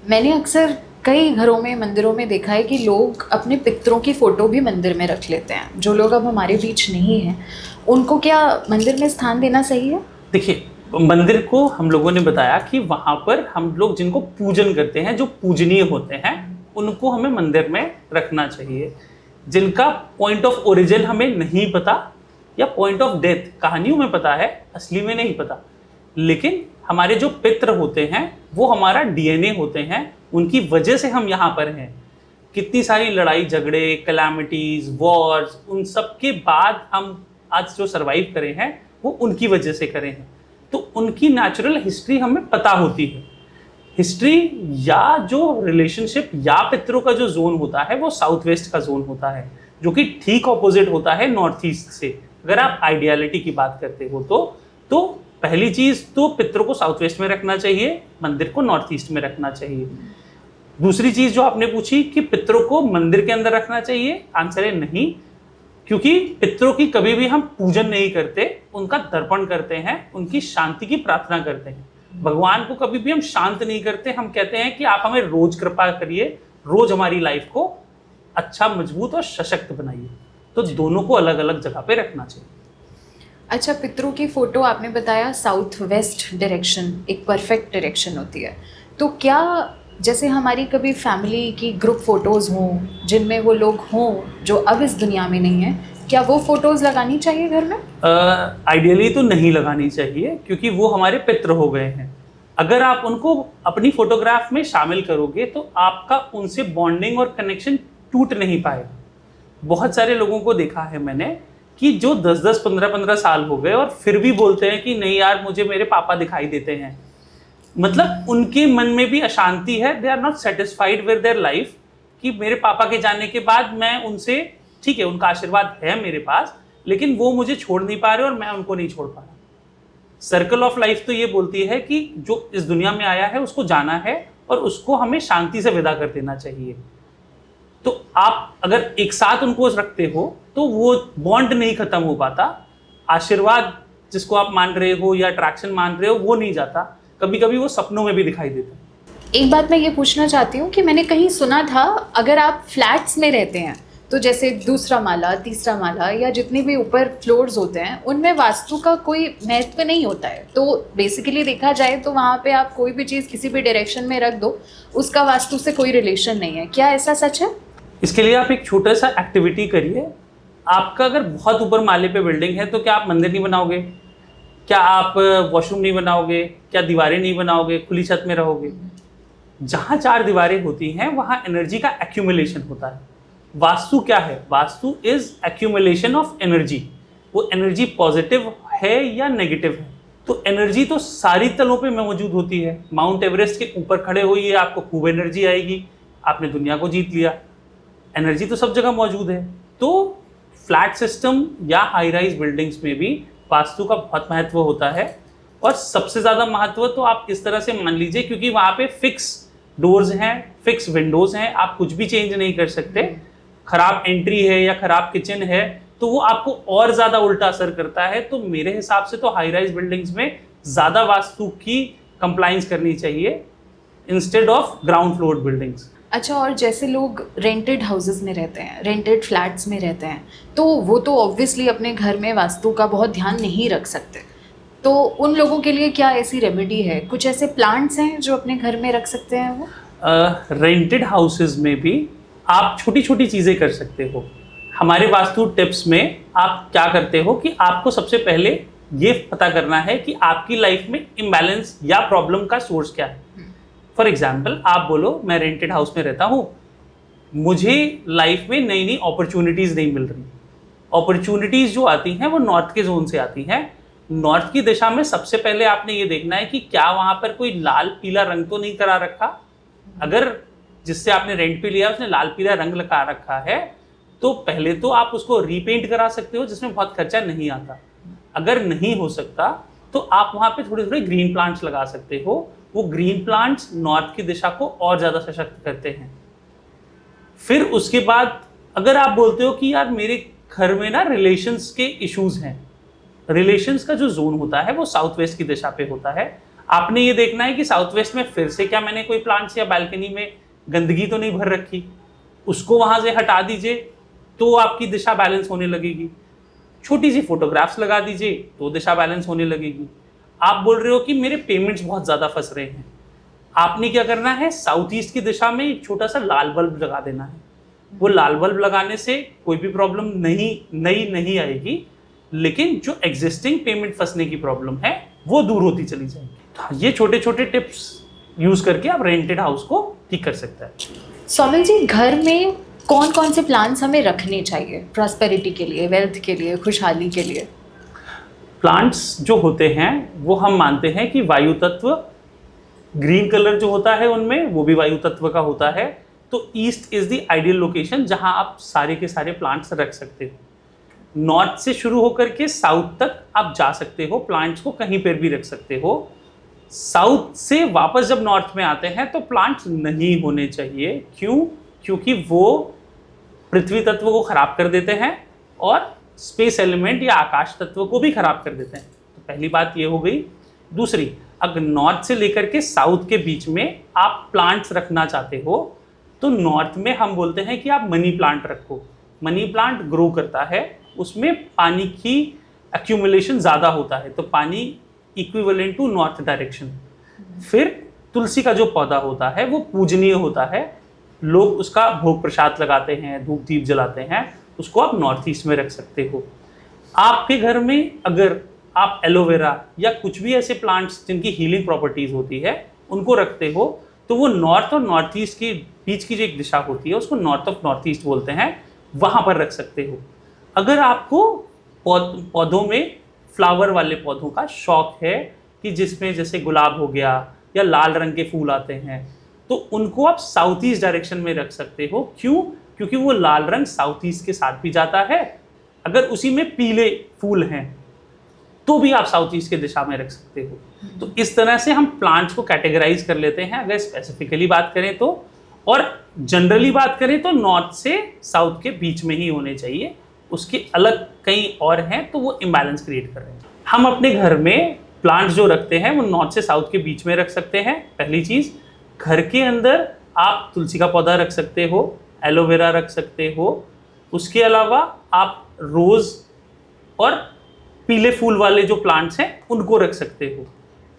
मैंने अक्सर कई घरों में, मंदिरों में देखा है कि लोग अपने पितरों की फ़ोटो भी मंदिर में रख लेते हैं। जो लोग अब हमारे बीच नहीं हैं, उनको क्या मंदिर में स्थान देना सही है? देखिए, मंदिर को हम लोगों ने बताया कि वहाँ पर हम लोग जिनको पूजन करते हैं, जो पूजनीय होते हैं, उनको हमें मंदिर में रखना चाहिए। जिनका पॉइंट ऑफ ओरिजिन हमें नहीं पता या पॉइंट ऑफ डेथ कहानियों में पता है, असली में नहीं पता, लेकिन हमारे जो पितृ होते हैं वो हमारा डीएनए होते हैं, उनकी वजह से हम यहाँ पर हैं। कितनी सारी लड़ाई झगड़े, कैलामिटीज, वॉर्स, उन सब के बाद हम आज जो सरवाइव करे हैं वो उनकी वजह से करे हैं। तो उनकी नेचुरल हिस्ट्री हमें पता होती है। हिस्ट्री या जो रिलेशनशिप या पितरों का जो जोन होता है वो साउथ वेस्ट का जोन होता है, जो कि ठीक ऑपोजिट होता है नॉर्थ ईस्ट से। अगर आप आइडियलिटी की बात करते हो तो पहली चीज तो पितरों को साउथ वेस्ट में रखना चाहिए, मंदिर को नॉर्थ ईस्ट में रखना चाहिए। दूसरी चीज जो आपने पूछी कि पितरों को मंदिर के अंदर रखना चाहिए, आंसर है नहीं, क्योंकि पितरों की कभी भी हम पूजन नहीं करते, उनका तर्पण करते हैं, उनकी शांति की प्रार्थना करते हैं। भगवान को कभी भी हम शांत नहीं करते, हम कहते हैं कि आप हमें रोज कृपा करिए, रोज हमारी लाइफ को अच्छा, मजबूत और सशक्त बनाइए। तो दोनों को अलग अलग जगह पे रखना चाहिए। अच्छा, पितरों की फ़ोटो आपने बताया साउथ वेस्ट डायरेक्शन एक परफेक्ट डायरेक्शन होती है, तो क्या जैसे हमारी कभी फैमिली की ग्रुप फ़ोटोज़ हों जिनमें वो लोग हों जो अब इस दुनिया में नहीं हैं, क्या वो फ़ोटोज़ लगानी चाहिए घर में? आइडियली तो नहीं लगानी चाहिए, क्योंकि वो हमारे पितृ हो गए हैं। अगर आप उनको अपनी फोटोग्राफ में शामिल करोगे तो आपका उनसे बॉन्डिंग और कनेक्शन टूट नहीं पाएगा। बहुत सारे लोगों को देखा है मैंने कि जो 10-10, 15-15 साल हो गए और फिर भी बोलते हैं कि नहीं यार, मुझे मेरे पापा दिखाई देते हैं। मतलब उनके मन में भी अशांति है, they are not satisfied with their life, कि मेरे पापा के जाने के बाद मैं उनसे, ठीक है उनका आशीर्वाद है मेरे पास, लेकिन वो मुझे छोड़ नहीं पा रहे और मैं उनको नहीं छोड़ पा रहा। सर्कल ऑफ लाइफ तो ये बोलती है कि जो इस दुनिया में आया है उसको जाना है और उसको हमें शांति से विदा कर देना चाहिए। तो आप अगर एक साथ उनको रखते हो तो वो बॉन्ड नहीं खत्म हो पाता, आशीर्वाद जिसको आप मान रहे हो या अट्रैक्शन मान रहे हो वो नहीं जाता, कभी कभी वो सपनों में भी दिखाई देता है। एक बात मैं ये पूछना चाहती हूँ कि मैंने कहीं सुना था अगर आप फ्लैट्स में रहते हैं तो जैसे दूसरा माला, तीसरा माला या जितने भी ऊपर फ्लोर्स होते हैं उनमें वास्तु का कोई महत्व नहीं होता है। तो बेसिकली देखा जाए तो वहाँ पे आप कोई भी चीज़ किसी भी डायरेक्शन में रख दो, उसका वास्तु से कोई रिलेशन नहीं है। क्या ऐसा सच है? इसके लिए आप एक छोटा सा एक्टिविटी करिए। आपका अगर बहुत ऊपर माले पे बिल्डिंग है तो क्या आप मंदिर नहीं बनाओगे? क्या आप वॉशरूम नहीं बनाओगे? क्या दीवारें नहीं बनाओगे? खुली छत में रहोगे? जहाँ 4 दीवारें होती हैं वहाँ एनर्जी का एक्यूमुलेशन होता है। वास्तु क्या है? Vastu is accumulation of energy. वो एनर्जी पॉजिटिव है या नेगेटिव है। तो एनर्जी तो सारी तलों पे मौजूद होती है। माउंट एवरेस्ट के ऊपर खड़े होइए, आपको खूब एनर्जी आएगी, आपने दुनिया को जीत लिया। एनर्जी तो सब जगह मौजूद है। तो फ्लैट सिस्टम या हाई राइज बिल्डिंग्स में भी वास्तु का बहुत महत्व होता है। और सबसे ज़्यादा महत्व तो आप इस तरह से मान लीजिए, क्योंकि वहाँ पे फिक्स डोर्स हैं, फिक्स विंडोज़ हैं, आप कुछ भी चेंज नहीं कर सकते। खराब एंट्री है या खराब किचन है तो वो आपको और ज़्यादा उल्टा असर करता है। तो मेरे हिसाब से तो हाई राइज बिल्डिंग्स में ज़्यादा वास्तु की कंप्लाइंस करनी चाहिए instead of ground floor buildings. अच्छा, और जैसे लोग रेंटेड हाउसेस में रहते हैं, रेंटेड फ्लैट्स में रहते हैं, तो वो तो ऑब्वियसली अपने घर में वास्तु का बहुत ध्यान नहीं रख सकते। तो उन लोगों के लिए क्या ऐसी रेमेडी है? कुछ ऐसे प्लांट्स हैं जो अपने घर में रख सकते हैं वो? रेंटेड हाउसेज में भी आप छोटी छोटी चीज़ें कर सकते हो। हमारे वास्तु टिप्स में आप क्या करते हो कि आपको सबसे पहले ये पता करना है कि आपकी लाइफ में इम्बैलेंस या प्रॉब्लम का सोर्स क्या है। फॉर एग्जाम्पल, आप बोलो मैं रेंटेड हाउस में रहता हूँ, मुझे लाइफ में नई नई अपॉर्चुनिटीज नहीं मिल रही। अपॉर्चुनिटीज जो आती हैं वो नॉर्थ के जोन से आती हैं। नॉर्थ की दिशा में सबसे पहले आपने ये देखना है कि क्या वहां पर कोई लाल पीला रंग तो नहीं करा रखा। अगर जिससे आपने रेंट पे लिया उसने लाल पीला रंग लगा रखा है तो पहले तो आप उसको रीपेंट करा सकते हो, जिसमें बहुत खर्चा नहीं आता। अगर नहीं हो सकता तो आप वहां पे थोड़े थोड़े ग्रीन प्लांट्स लगा सकते हो। वो ग्रीन प्लांट्स नॉर्थ की दिशा को और ज्यादा सशक्त करते हैं। फिर उसके बाद अगर आप बोलते हो कि यार मेरे घर में ना रिलेशंस के इश्यूज हैं, रिलेशंस का जो जोन होता है वो साउथ वेस्ट की दिशा पे होता है। आपने ये देखना है कि साउथ वेस्ट में फिर से क्या मैंने कोई प्लांट्स या बालकनी में गंदगी तो नहीं भर रखी, उसको वहां से हटा दीजिए तो आपकी दिशा बैलेंस होने लगेगी। छोटी सी फोटोग्राफ्स लगा दीजिए तो दिशा बैलेंस होने लगेगी। आप बोल रहे हो कि मेरे पेमेंट्स बहुत ज्यादा फंस रहे हैं, आपने क्या करना है, साउथ ईस्ट की दिशा में एक छोटा सा लाल बल्ब लगा देना है। वो लाल बल्ब लगाने से कोई भी प्रॉब्लम नहीं आएगी, लेकिन जो एग्जिस्टिंग पेमेंट फंसने की प्रॉब्लम है वो दूर होती चली जाएगी। तो ये छोटे छोटे टिप्स यूज करके आप रेंटेड हाउस को ठीक कर सकते हैं। सौमिल जी, घर में कौन कौन से प्लांट्स हमें रखने चाहिए प्रॉस्पेरिटी के लिए, वेल्थ के लिए, खुशहाली के लिए? प्लांट्स जो होते हैं वो हम मानते हैं कि वायु तत्व, ग्रीन कलर जो होता है उनमें वो भी वायु तत्व का होता है। तो east is the ideal location जहां आप सारे के सारे प्लांट्स रख सकते हो। नॉर्थ से शुरू होकर के साउथ तक आप जा सकते हो, प्लांट्स को कहीं पर भी रख सकते हो। साउथ से वापस जब नॉर्थ में आते हैं तो प्लांट्स नहीं होने चाहिए। क्यों? क्योंकि वो पृथ्वी तत्व को खराब कर देते हैं और स्पेस एलिमेंट या आकाश तत्व को भी खराब कर देते हैं। तो पहली बात ये हो गई। दूसरी, अगर नॉर्थ से लेकर के साउथ के बीच में आप प्लांट्स रखना चाहते हो तो नॉर्थ में हम बोलते हैं कि आप मनी प्लांट रखो। मनी प्लांट ग्रो करता है, उसमें पानी की एक्यूमुलेशन ज़्यादा होता है, तो पानी इक्विवेलेंट टू नॉर्थ डायरेक्शन। फिर तुलसी का जो पौधा होता है वो पूजनीय होता है, लोग उसका भोग प्रसाद लगाते हैं, धूप दीप जलाते हैं, उसको आप नॉर्थ ईस्ट में रख सकते हो। आपके घर में अगर आप एलोवेरा या कुछ भी ऐसे प्लांट्स जिनकी हीलिंग प्रॉपर्टीज होती है उनको रखते हो तो वो नॉर्थ और नॉर्थ ईस्ट के बीच की जो एक दिशा होती है उसको नॉर्थ ऑफ नॉर्थ ईस्ट बोलते हैं, वहाँ पर रख सकते हो। अगर आपको पौधों में फ्लावर वाले पौधों का शौक है कि जिसमें जैसे गुलाब हो गया या लाल रंग के फूल आते हैं तो उनको आप साउथ ईस्ट डायरेक्शन में रख सकते हो। क्यों? क्योंकि वो लाल रंग साउथ ईस्ट के साथ भी जाता है। अगर उसी में पीले फूल हैं तो भी आप साउथ ईस्ट के दिशा में रख सकते हो। तो इस तरह से हम प्लांट्स को कैटेगराइज कर लेते हैं अगर स्पेसिफिकली बात करें तो। और जनरली बात करें तो नॉर्थ से साउथ के बीच में ही होने चाहिए, उसके अलग कहीं और हैं तो वो इम्बैलेंस क्रिएट कर रहे हैं। हम अपने घर में प्लांट्स जो रखते हैं वो नॉर्थ से साउथ के बीच में रख सकते हैं। पहली चीज़, घर के अंदर आप तुलसी का पौधा रख सकते हो, एलोवेरा रख सकते हो। उसके अलावा आप रोज़ और पीले फूल वाले जो प्लांट्स हैं उनको रख सकते हो।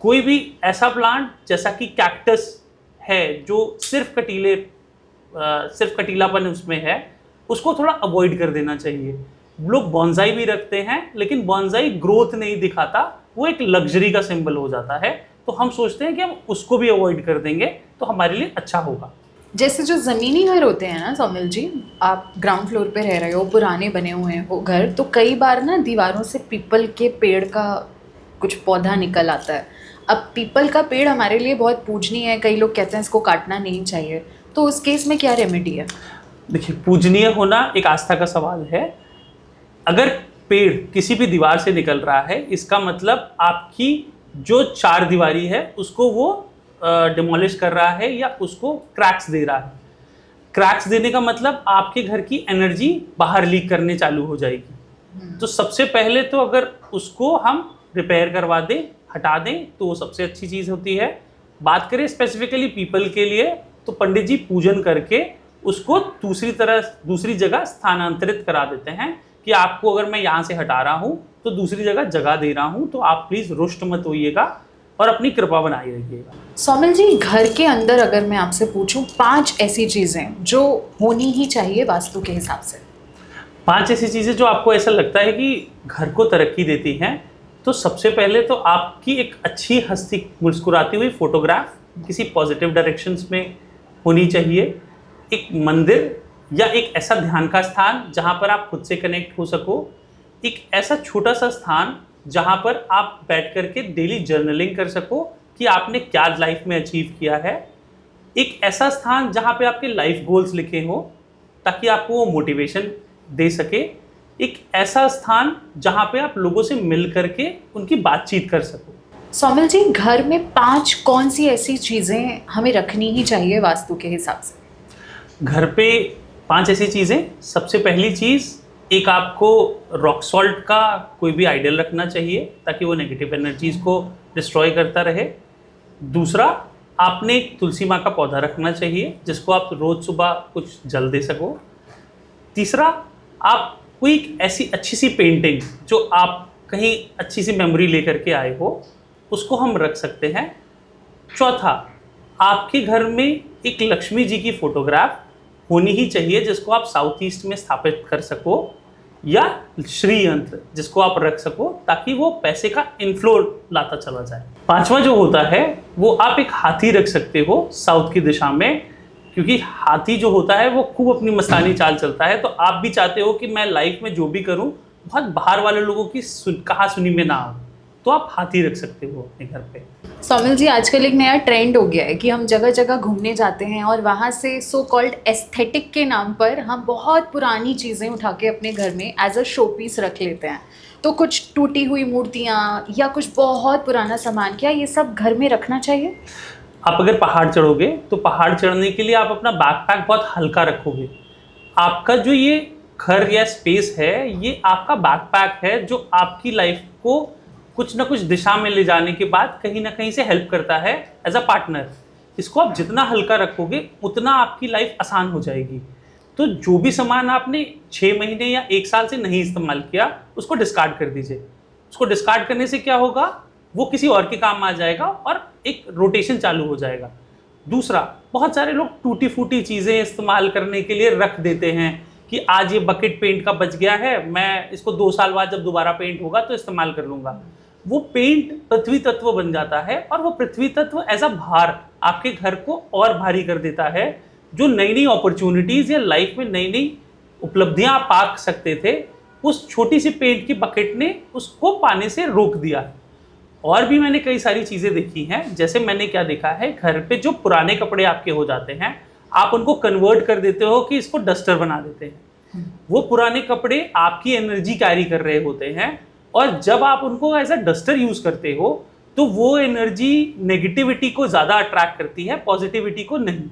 कोई भी ऐसा प्लांट जैसा कि कैक्टस है जो सिर्फ कटीलापन उसमें है, उसको थोड़ा अवॉइड कर देना चाहिए। लोग बॉन्साई भी रखते हैं लेकिन बॉन्साई ग्रोथ नहीं दिखाता, वो एक लग्जरी का सिंबल हो जाता है। तो हम सोचते हैं कि हम उसको भी अवॉइड कर देंगे तो हमारे लिए अच्छा होगा। जैसे जो ज़मीनी घर होते हैं ना सौमिल जी, आप ग्राउंड फ्लोर पे रह रहे हो, पुराने बने हुए हैं वो घर, तो कई बार ना दीवारों से पीपल के पेड़ का कुछ पौधा निकल आता है। अब पीपल का पेड़ हमारे लिए बहुत पूजनीय है, कई लोग कहते हैं इसको काटना नहीं चाहिए, तो उस केस में क्या रेमेडी है? देखिए, पूजनीय होना एक आस्था का सवाल है। अगर पेड़ किसी भी दीवार से निकल रहा है इसका मतलब आपकी जो चार दीवारी है उसको वो डिमोलिश कर रहा है या उसको क्रैक्स दे रहा है। क्रैक्स देने का मतलब आपके घर की एनर्जी बाहर लीक करने चालू हो जाएगी। तो सबसे पहले तो अगर उसको हम रिपेयर करवा दें, हटा दें, तो वो सबसे अच्छी चीज़ होती है। बात करें स्पेसिफिकली पीपल के लिए तो पंडित जी पूजन करके उसको दूसरी जगह स्थानांतरित करा देते हैं कि आपको अगर मैं यहाँ से हटा रहा हूँ तो दूसरी जगह दे रहा हूँ, तो आप प्लीज़ रुष्ट मत होइएगा और अपनी कृपा बनाए रखिएगा। सौमिल जी, घर के अंदर अगर मैं आपसे पूछूं 5 ऐसी चीज़ें जो होनी ही चाहिए वास्तु के हिसाब से? 5 ऐसी चीज़ें जो आपको ऐसा लगता है कि घर को तरक्की देती हैं। तो सबसे पहले तो आपकी एक अच्छी हंसती मुस्कुराती हुई फोटोग्राफ किसी पॉजिटिव डायरेक्शंस में होनी चाहिए। एक मंदिर या एक ऐसा ध्यान का स्थान जहाँ पर आप खुद से कनेक्ट हो सको। एक ऐसा छोटा सा स्थान जहाँ पर आप बैठ करके डेली जर्नलिंग कर सको कि आपने क्या लाइफ में अचीव किया है। एक ऐसा स्थान जहाँ पे आपके लाइफ गोल्स लिखे हों ताकि आपको वो मोटिवेशन दे सके। एक ऐसा स्थान जहाँ पे आप लोगों से मिल करके उनकी बातचीत कर सको। सौमिल जी, घर में 5 कौन सी ऐसी चीज़ें हमें रखनी ही चाहिए वास्तु के हिसाब से? घर पे 5 ऐसी चीज़ें। सबसे पहली चीज़, एक आपको रॉक सॉल्ट का कोई भी आइडल रखना चाहिए ताकि वो नेगेटिव एनर्जीज़ को डिस्ट्रॉय करता रहे। दूसरा, आपने एक तुलसी माँ का पौधा रखना चाहिए जिसको आप रोज़ सुबह कुछ जल दे सको। तीसरा, आप कोई एक ऐसी अच्छी सी पेंटिंग जो आप कहीं अच्छी सी मेमोरी लेकर के आए हो उसको हम रख सकते हैं। चौथा, आपके घर में एक लक्ष्मी जी की फोटोग्राफ होनी ही चाहिए जिसको आप साउथ ईस्ट में स्थापित कर सको, या श्री यंत्र जिसको आप रख सको ताकि वो पैसे का इनफ्लो लाता चला जाए। 5वां जो होता है वो आप एक हाथी रख सकते हो साउथ की दिशा में, क्योंकि हाथी जो होता है वो खूब अपनी मस्तानी चाल चलता है। तो आप भी चाहते हो कि मैं लाइफ में जो भी करूं बहुत बाहर वाले लोगों की कहा सुनी में ना हो, तो आप हाथी रख सकते हो अपने घर पे। सौमिल जी, आजकल एक नया ट्रेंड हो गया है कि हम जगह जगह घूमने जाते हैं और वहाँ से सो कॉल्ड एस्थेटिक के नाम पर हम बहुत पुरानी चीज़ें उठा के अपने घर में एज अ शो पीस रख लेते हैं। तो कुछ टूटी हुई मूर्तियाँ या कुछ बहुत पुराना सामान, क्या ये सब घर में रखना चाहिए? आप अगर पहाड़ चढ़ोगे तो पहाड़ चढ़ने के लिए आप अपना बैकपैक बहुत हल्का रखोगे। आपका जो ये घर या स्पेस है ये आपका बैकपैक है जो आपकी लाइफ को कुछ ना कुछ दिशा में ले जाने के बाद कहीं ना कहीं से हेल्प करता है एज अ पार्टनर। इसको आप जितना हल्का रखोगे उतना आपकी लाइफ आसान हो जाएगी। तो जो भी सामान आपने 6 महीने या 1 साल से नहीं इस्तेमाल किया उसको डिस्कार्ड कर दीजिए। उसको डिस्कार्ड करने से क्या होगा, वो किसी और के काम आ जाएगा और एक रोटेशन चालू हो जाएगा। दूसरा, बहुत सारे लोग टूटी फूटी चीज़ें इस्तेमाल करने के लिए रख देते हैं कि आज ये बकेट पेंट का बच गया है, मैं इसको 2 साल बाद जब दोबारा पेंट होगा तो इस्तेमाल कर लूँगा। वो पेंट पृथ्वी तत्व बन जाता है और वो पृथ्वी तत्व एज अ भार आपके घर को और भारी कर देता है। जो नई नई अपॉर्चुनिटीज़ या लाइफ में नई नई उपलब्धियाँ आप पा सकते थे, उस छोटी सी पेंट की बकेट ने उसको पाने से रोक दिया है। और भी मैंने कई सारी चीज़ें देखी हैं। जैसे मैंने क्या देखा है, घर पे जो पुराने कपड़े आपके हो जाते हैं आप उनको कन्वर्ट कर देते हो कि इसको डस्टर बना देते हैं। वो पुराने कपड़े आपकी एनर्जी कैरी कर रहे होते हैं और जब आप उनको एज अ डस्टर यूज़ करते हो तो वो एनर्जी नेगेटिविटी को ज़्यादा अट्रैक्ट करती है, पॉजिटिविटी को नहीं।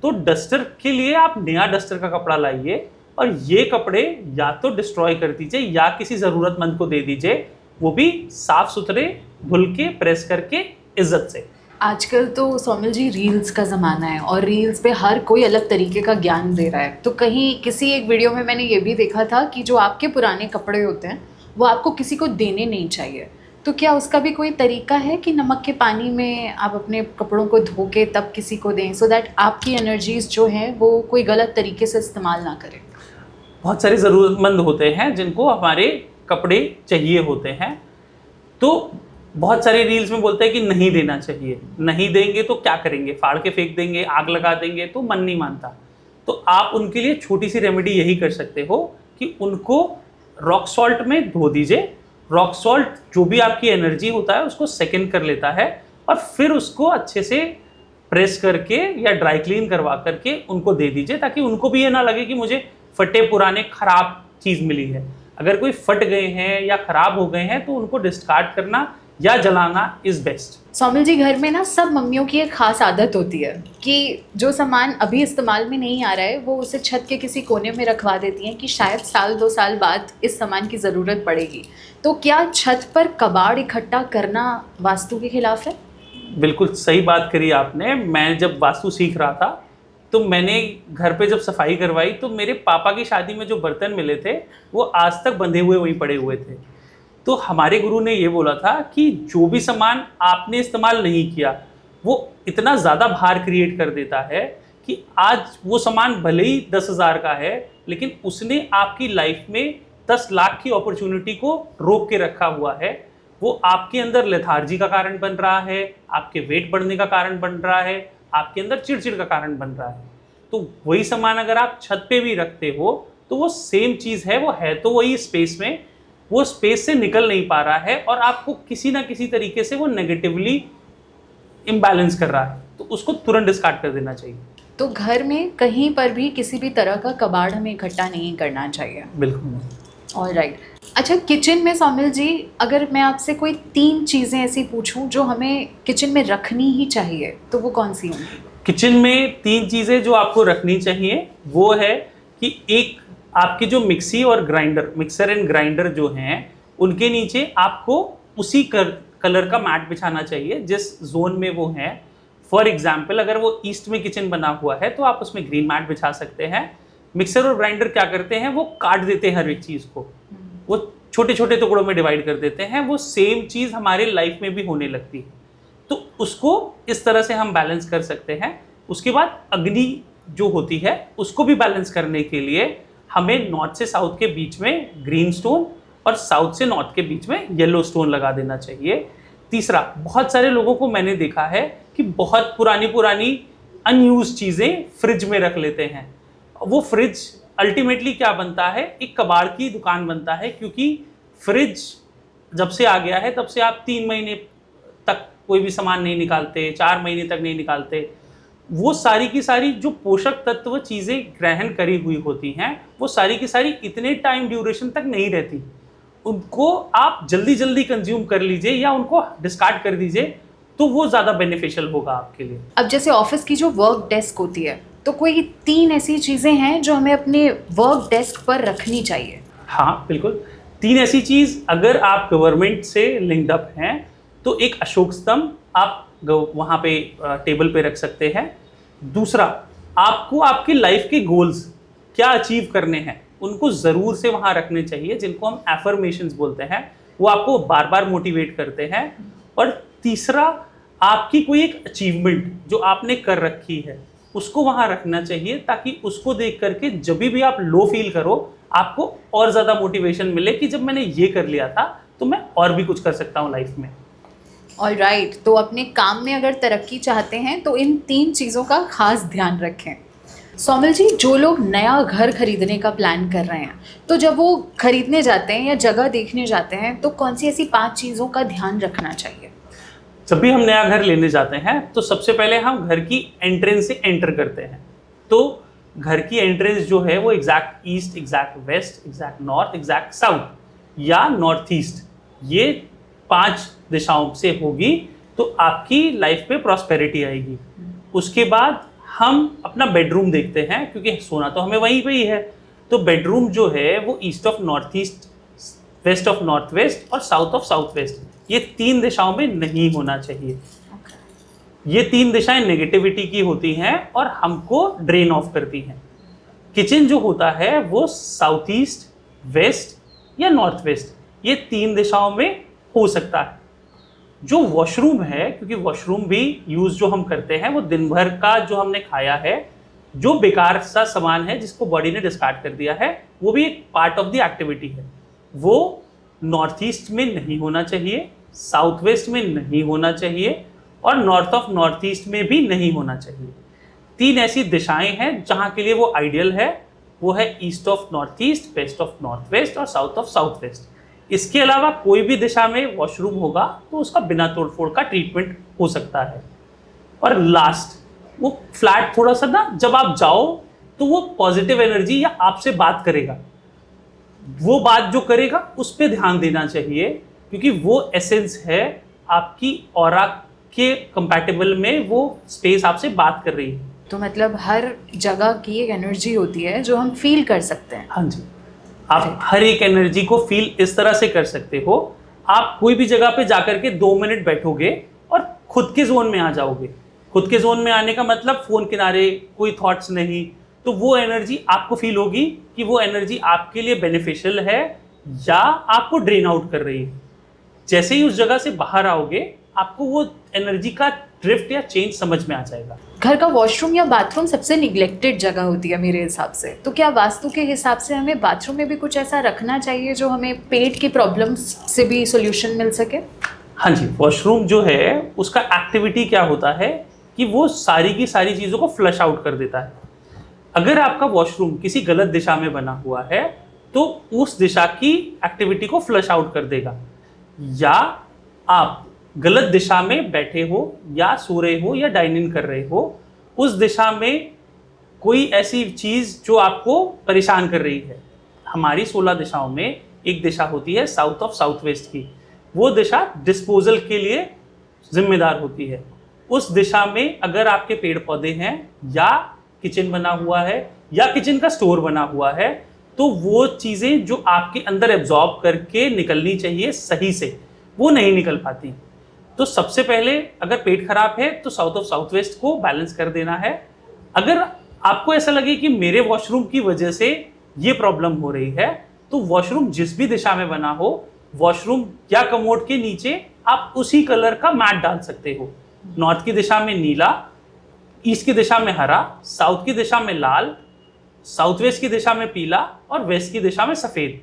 तो डस्टर के लिए आप नया डस्टर का कपड़ा लाइए और ये कपड़े या तो डिस्ट्रॉय कर दीजिए या किसी ज़रूरतमंद को दे दीजिए, वो भी साफ सुथरे धुल के प्रेस करके इज्जत से। आजकल तो सौमिल जी रील्स का ज़माना है और रील्स पे हर कोई अलग तरीके का ज्ञान दे रहा है। तो कहीं किसी एक वीडियो में मैंने ये भी देखा था कि जो आपके पुराने कपड़े होते हैं वो आपको किसी को देने नहीं चाहिए। तो क्या उसका भी कोई तरीका है कि नमक के पानी में आप अपने कपड़ों को धो के तब किसी को दें, सो दैट आपकी एनर्जीज जो हैं वो कोई गलत तरीके से इस्तेमाल ना करें? बहुत सारे ज़रूरतमंद होते हैं जिनको हमारे कपड़े चाहिए होते हैं। तो बहुत सारे रील्स में बोलते हैं कि नहीं देना चाहिए, नहीं देंगे तो क्या करेंगे, फाड़ के फेंक देंगे, आग लगा देंगे, तो मन नहीं मानता। तो आप उनके लिए छोटी सी रेमेडी यही कर सकते हो कि उनको रॉक सॉल्ट में धो दीजिए। रॉक सॉल्ट जो भी आपकी एनर्जी होता है उसको सेकंड कर लेता है और फिर उसको अच्छे से प्रेस करके या ड्राई क्लीन करवा करके उनको दे दीजिए ताकि उनको भी ये ना लगे कि मुझे फटे पुराने खराब चीज़ मिली है। अगर कोई फट गए हैं या ख़राब हो गए हैं तो उनको डिस्कार्ड करना या जलाना इज़ बेस्ट। सौमिल जी, घर में ना सब मम्मियों की एक ख़ास आदत होती है कि जो सामान अभी इस्तेमाल में नहीं आ रहा है वो उसे छत के किसी कोने में रखवा देती हैं कि शायद 1-2 साल बाद इस सामान की ज़रूरत पड़ेगी। तो क्या छत पर कबाड़ इकट्ठा करना वास्तु के खिलाफ है? बिल्कुल सही बात करी आपने। मैं जब वास्तु सीख रहा था तो मैंने घर पे जब सफाई करवाई तो मेरे पापा की शादी में जो बर्तन मिले थे वो आज तक बंधे हुए वहीं पड़े हुए थे। तो हमारे गुरु ने ये बोला था कि जो भी सामान आपने इस्तेमाल नहीं किया वो इतना ज़्यादा भार क्रिएट कर देता है कि आज वो सामान भले ही 10,000 का है, लेकिन उसने आपकी लाइफ में 10 लाख की अपॉर्चुनिटी को रोक के रखा हुआ है। वो आपके अंदर लेथार्जी का कारण बन रहा है, आपके वेट बढ़ने का कारण बन रहा है, आपके अंदर चिड़चिड़ का कारण बन रहा है। तो वही सामान अगर आप छत पे भी रखते हो तो वो सेम चीज़ है, वो है तो वही स्पेस में, वो स्पेस से निकल नहीं पा रहा है और आपको किसी ना किसी तरीके से वो नेगेटिवली इम्बैलेंस कर रहा है, तो उसको तुरंत डिस्कार्ड कर देना चाहिए। तो घर में कहीं पर भी किसी भी तरह का कबाड़ हमें इकट्ठा नहीं करना चाहिए। बिल्कुल। ऑलराइट। अच्छा, किचन में सौमिल जी, अगर मैं आपसे कोई 3 चीज़ें ऐसी पूछूं जो हमें किचन में रखनी ही चाहिए, तो वो कौन सी होंगी? किचन में 3 चीज़ें जो आपको रखनी चाहिए वो है कि एक आपकी जो मिक्सर एंड ग्राइंडर जो हैं, उनके नीचे आपको उसी कलर का मैट बिछाना चाहिए जिस जोन में वो हैं। फॉर एग्जाम्पल, अगर वो ईस्ट में किचन बना हुआ है तो आप उसमें ग्रीन मैट बिछा सकते हैं। मिक्सर और ग्राइंडर क्या करते हैं, वो काट देते हैं हर एक चीज़ को, वो छोटे छोटे टुकड़ों में डिवाइड कर देते हैं। वो सेम चीज़ हमारे लाइफ में भी होने लगती है, तो उसको इस तरह से हम बैलेंस कर सकते हैं। उसके बाद अग्नि जो होती है उसको भी बैलेंस करने के लिए हमें नॉर्थ से साउथ के बीच में ग्रीन स्टोन और साउथ से नॉर्थ के बीच में येलो स्टोन लगा देना चाहिए। तीसरा, बहुत सारे लोगों को मैंने देखा है कि बहुत पुरानी अनयूज चीज़ें फ्रिज में रख लेते हैं। वो फ्रिज अल्टीमेटली क्या बनता है, एक कबाड़ की दुकान बनता है, क्योंकि फ्रिज जब से आ गया है तब से आप 3 महीने तक कोई भी सामान नहीं निकालते, 4 महीने तक नहीं निकालते। वो सारी की सारी जो पोषक तत्व चीज़ें ग्रहण करी हुई होती हैं, वो सारी की सारी इतने टाइम ड्यूरेशन तक नहीं रहती। उनको आप जल्दी जल्दी कंज्यूम कर लीजिए या उनको डिस्कार्ड कर दीजिए, तो वो ज़्यादा बेनिफिशियल होगा आपके लिए। अब जैसे ऑफिस की जो वर्क डेस्क होती है, तो कोई 3 ऐसी चीज़ें हैं जो हमें अपने वर्क डेस्क पर रखनी चाहिए? हाँ बिल्कुल, 3 ऐसी चीज़, अगर आप गवर्नमेंट से लिंक्ड अप हैं तो एक अशोक स्तंभ आप वहाँ पे टेबल पे रख सकते हैं। दूसरा, आपको आपकी लाइफ के गोल्स क्या अचीव करने हैं उनको ज़रूर से वहाँ रखने चाहिए, जिनको हम एफर्मेशंस बोलते हैं। वो आपको बार बार मोटिवेट करते हैं। और तीसरा, आपकी कोई एक अचीवमेंट जो आपने कर रखी है उसको वहाँ रखना चाहिए, ताकि उसको देख करके जब भी आप लो फील करो आपको और ज़्यादा मोटिवेशन मिले कि जब मैंने ये कर लिया था तो मैं और भी कुछ कर सकता हूँ लाइफ में। ऑलराइट। तो अपने काम में अगर तरक्की चाहते हैं तो इन 3 चीज़ों का खास ध्यान रखें। सौमिल जी, जो लोग नया घर खरीदने का प्लान कर रहे हैं, तो जब वो खरीदने जाते हैं या जगह देखने जाते हैं, तो कौन सी ऐसी 5 चीज़ों का ध्यान रखना चाहिए? जब भी हम नया घर लेने जाते हैं तो सबसे पहले हम घर की एंट्रेंस से एंटर करते हैं। तो घर की एंट्रेंस जो है वो exact east, exact west, exact north, exact south या नॉर्थ ईस्ट, ये 5 दिशाओं से होगी, तो आपकी लाइफ पे प्रॉस्पेरिटी आएगी। उसके बाद हम अपना बेडरूम देखते हैं, क्योंकि सोना तो हमें वहीं पे ही है। तो बेडरूम जो है वो east of north east, west of north west और साउथ ऑफ साउथ वेस्ट, ये 3 दिशाओं में नहीं होना चाहिए। ये 3 दिशाएं नेगेटिविटी की होती हैं और हमको ड्रेन ऑफ करती हैं। किचन जो होता है वो साउथ ईस्ट, वेस्ट या नॉर्थ वेस्ट, ये 3 दिशाओं में हो सकता है। जो वॉशरूम है, क्योंकि वॉशरूम भी यूज़ जो हम करते हैं वो दिन भर का जो हमने खाया है, जो बेकार सा सामान है जिसको बॉडी ने डिस्कार्ड कर दिया है, वो भी एक पार्ट ऑफ द एक्टिविटी है। वो नॉर्थ ईस्ट में नहीं होना चाहिए, साउथ वेस्ट में नहीं होना चाहिए और नॉर्थ ऑफ नॉर्थ ईस्ट में भी नहीं होना चाहिए। 3 ऐसी दिशाएं हैं जहाँ के लिए वो आइडियल है, वो है east of north east, west of north west और साउथ ऑफ साउथ वेस्ट। इसके अलावा कोई भी दिशा में वॉशरूम होगा तो उसका बिना तोड़फोड़ का ट्रीटमेंट हो सकता है। और लास्ट, वो फ्लैट थोड़ा सा ना, जब आप जाओ तो वो पॉजिटिव एनर्जी या आपसे बात करेगा, वो बात जो करेगा उस पर ध्यान देना चाहिए, क्योंकि वो एसेंस है आपकी ऑरा के कंपैटिबल में, वो स्पेस आपसे बात कर रही है। तो मतलब हर जगह की एक एनर्जी होती है जो हम फील कर सकते हैं। हाँ जी, आप हर एक एनर्जी को फील इस तरह से कर सकते हो। आप कोई भी जगह पे जाकर के 2 मिनट बैठोगे और खुद के जोन में आ जाओगे। खुद के जोन में आने का मतलब फ़ोन किनारे, कोई थॉट्स नहीं, तो वो एनर्जी आपको फील होगी कि वो एनर्जी आपके लिए बेनिफिशियल है या आपको ड्रेन आउट कर रही है। जैसे ही उस जगह से बाहर आओगे, आपको वो एनर्जी का ड्रिफ्ट या चेंज समझ में आ जाएगा। घर का वॉशरूम या बाथरूम सबसे निग्लेक्टेड जगह होती है मेरे हिसाब से, तो क्या वास्तु के हिसाब से हमें बाथरूम में भी कुछ ऐसा रखना चाहिए जो हमें पेट की प्रॉब्लम्स से भी सॉल्यूशन मिल सके? हाँ जी, वॉशरूम जो है उसका एक्टिविटी क्या होता है कि वो सारी की सारी चीज़ों को फ्लश आउट कर देता है। अगर आपका वॉशरूम किसी गलत दिशा में बना हुआ है तो उस दिशा की एक्टिविटी को फ्लश आउट कर देगा, या आप गलत दिशा में बैठे हो या सो रहे हो या डाइन इन कर रहे हो, उस दिशा में कोई ऐसी चीज़ जो आपको परेशान कर रही है। हमारी 16 दिशाओं में एक दिशा होती है साउथ ऑफ साउथ वेस्ट की, वो दिशा डिस्पोजल के लिए जिम्मेदार होती है। उस दिशा में अगर आपके पेड़ पौधे हैं या किचन बना हुआ है या किचन का स्टोर बना हुआ है, तो वो चीज़ें जो आपके अंदर एब्जॉर्ब करके निकलनी चाहिए सही से, वो नहीं निकल पाती। तो सबसे पहले अगर पेट खराब है तो साउथ ऑफ साउथ वेस्ट को बैलेंस कर देना है। अगर आपको ऐसा लगे कि मेरे वॉशरूम की वजह से ये प्रॉब्लम हो रही है, तो वॉशरूम जिस भी दिशा में बना हो, वॉशरूम या कमोड के नीचे आप उसी कलर का मैट डाल सकते हो। नॉर्थ की दिशा में नीला, ईस्ट की दिशा में हरा, साउथ की दिशा में लाल, साउथ वेस्ट की दिशा में पीला और वेस्ट की दिशा में सफ़ेद।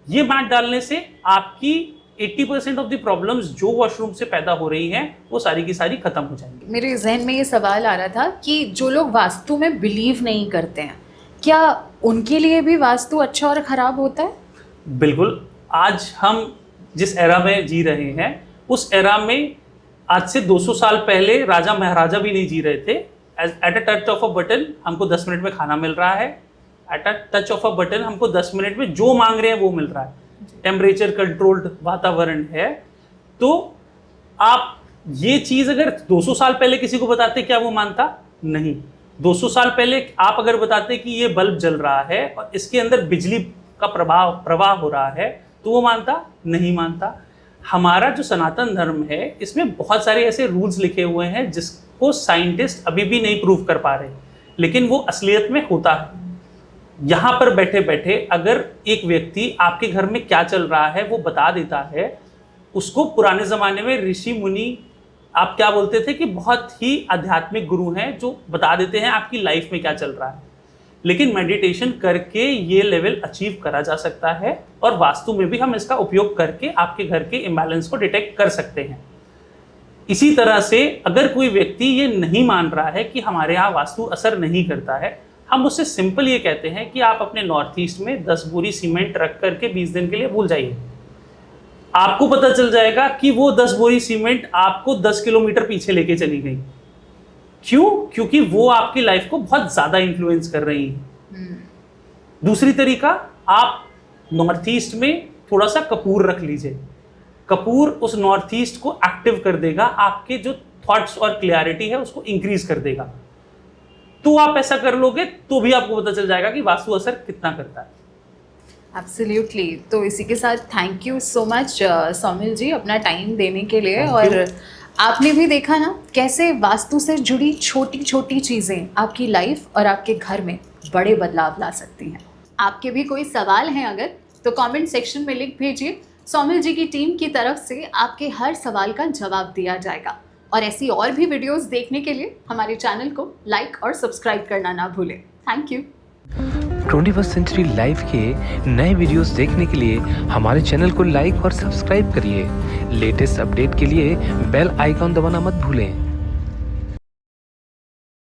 ये मैट डालने से आपकी 80% ऑफ द प्रॉब्लम्स जो वॉशरूम से पैदा हो रही हैं वो सारी की सारी खत्म हो जाएंगी। मेरे जहन में ये सवाल आ रहा था कि जो लोग वास्तु में बिलीव नहीं करते हैं, क्या उनके लिए भी वास्तु अच्छा और ख़राब होता है? बिल्कुल। आज हम जिस एरा में जी रहे हैं, उस एरा में आज से 200 साल पहले राजा महाराजा भी नहीं जी रहे थे। At a touch of a button हमको 10 मिनट में खाना मिल रहा है। At a touch of a button हमको 10 मिनट में जो मांग रहे हैं वो मिल रहा है। टेम्परेचर कंट्रोल्ड वातावरण है। तो आप ये चीज़ अगर 200 साल पहले किसी को बताते, क्या वो मानता? नहीं। 200 साल पहले आप अगर बताते कि ये बल्ब जल रहा है और इसके अंदर बिजली का प्रवाह हो रहा है, तो वो मानता? नहीं मानता। हमारा जो सनातन धर्म है, इसमें बहुत सारे ऐसे रूल्स लिखे हुए हैं जिसको साइंटिस्ट अभी भी नहीं प्रूव कर पा रहे, लेकिन वो असलियत में होता है। यहाँ पर बैठे बैठे अगर एक व्यक्ति आपके घर में क्या चल रहा है वो बता देता है, उसको पुराने ज़माने में ऋषि मुनि, आप क्या बोलते थे कि बहुत ही आध्यात्मिक गुरु हैं जो बता देते हैं आपकी लाइफ में क्या चल रहा है। लेकिन मेडिटेशन करके ये लेवल अचीव करा जा सकता है और वास्तु में भी हम इसका उपयोग करके आपके घर के इम्बैलेंस को डिटेक्ट कर सकते हैं। इसी तरह से अगर कोई व्यक्ति ये नहीं मान रहा है कि हमारे यहाँ वास्तु असर नहीं करता है, हम उससे सिंपल ये कहते हैं कि आप अपने नॉर्थ ईस्ट में 10 बोरी सीमेंट रख करके 20 दिन के लिए भूल जाइए। आपको पता चल जाएगा कि वो 10 बोरी सीमेंट आपको 10 किलोमीटर पीछे लेके चली गई। क्यों? क्योंकि वो आपकी लाइफ को बहुत ज़्यादा इन्फ्लुएंस कर रही है। दूसरी तरीका, आप नॉर्थ ईस्ट में थोड़ा सा कपूर रख लीजिए। कपूर उस नॉर्थ ईस्ट को एक्टिव कर देगा, आपके जो थॉट्स और क्लियरिटी है उसको इंक्रीज कर देगा। तो आप ऐसा कर लोगे तो भी आपको पता चल जाएगा कि वास्तु असर कितना करता है। एब्सोल्युटली। तो इसी के साथ thank you so much Saumil ji अपना टाइम देने के लिए। और आपने भी देखा ना कैसे वास्तु से जुड़ी छोटी छोटी चीज़ें आपकी लाइफ और आपके घर में बड़े बदलाव ला सकती हैं। आपके भी कोई सवाल हैं अगर, तो कमेंट सेक्शन में लिख भेजिए। सौमिल जी की टीम की तरफ से आपके हर सवाल का जवाब दिया जाएगा। और ऐसी और भी वीडियोस देखने के लिए हमारे चैनल को लाइक और सब्सक्राइब करना ना भूलें। Thank you. 21st century live के नए वीडियोस देखने के लिए हमारे चैनल को लाइक और सब्सक्राइब करिए। लेटेस्ट अपडेट के लिए बेल आइकॉन दबाना मत भूलें।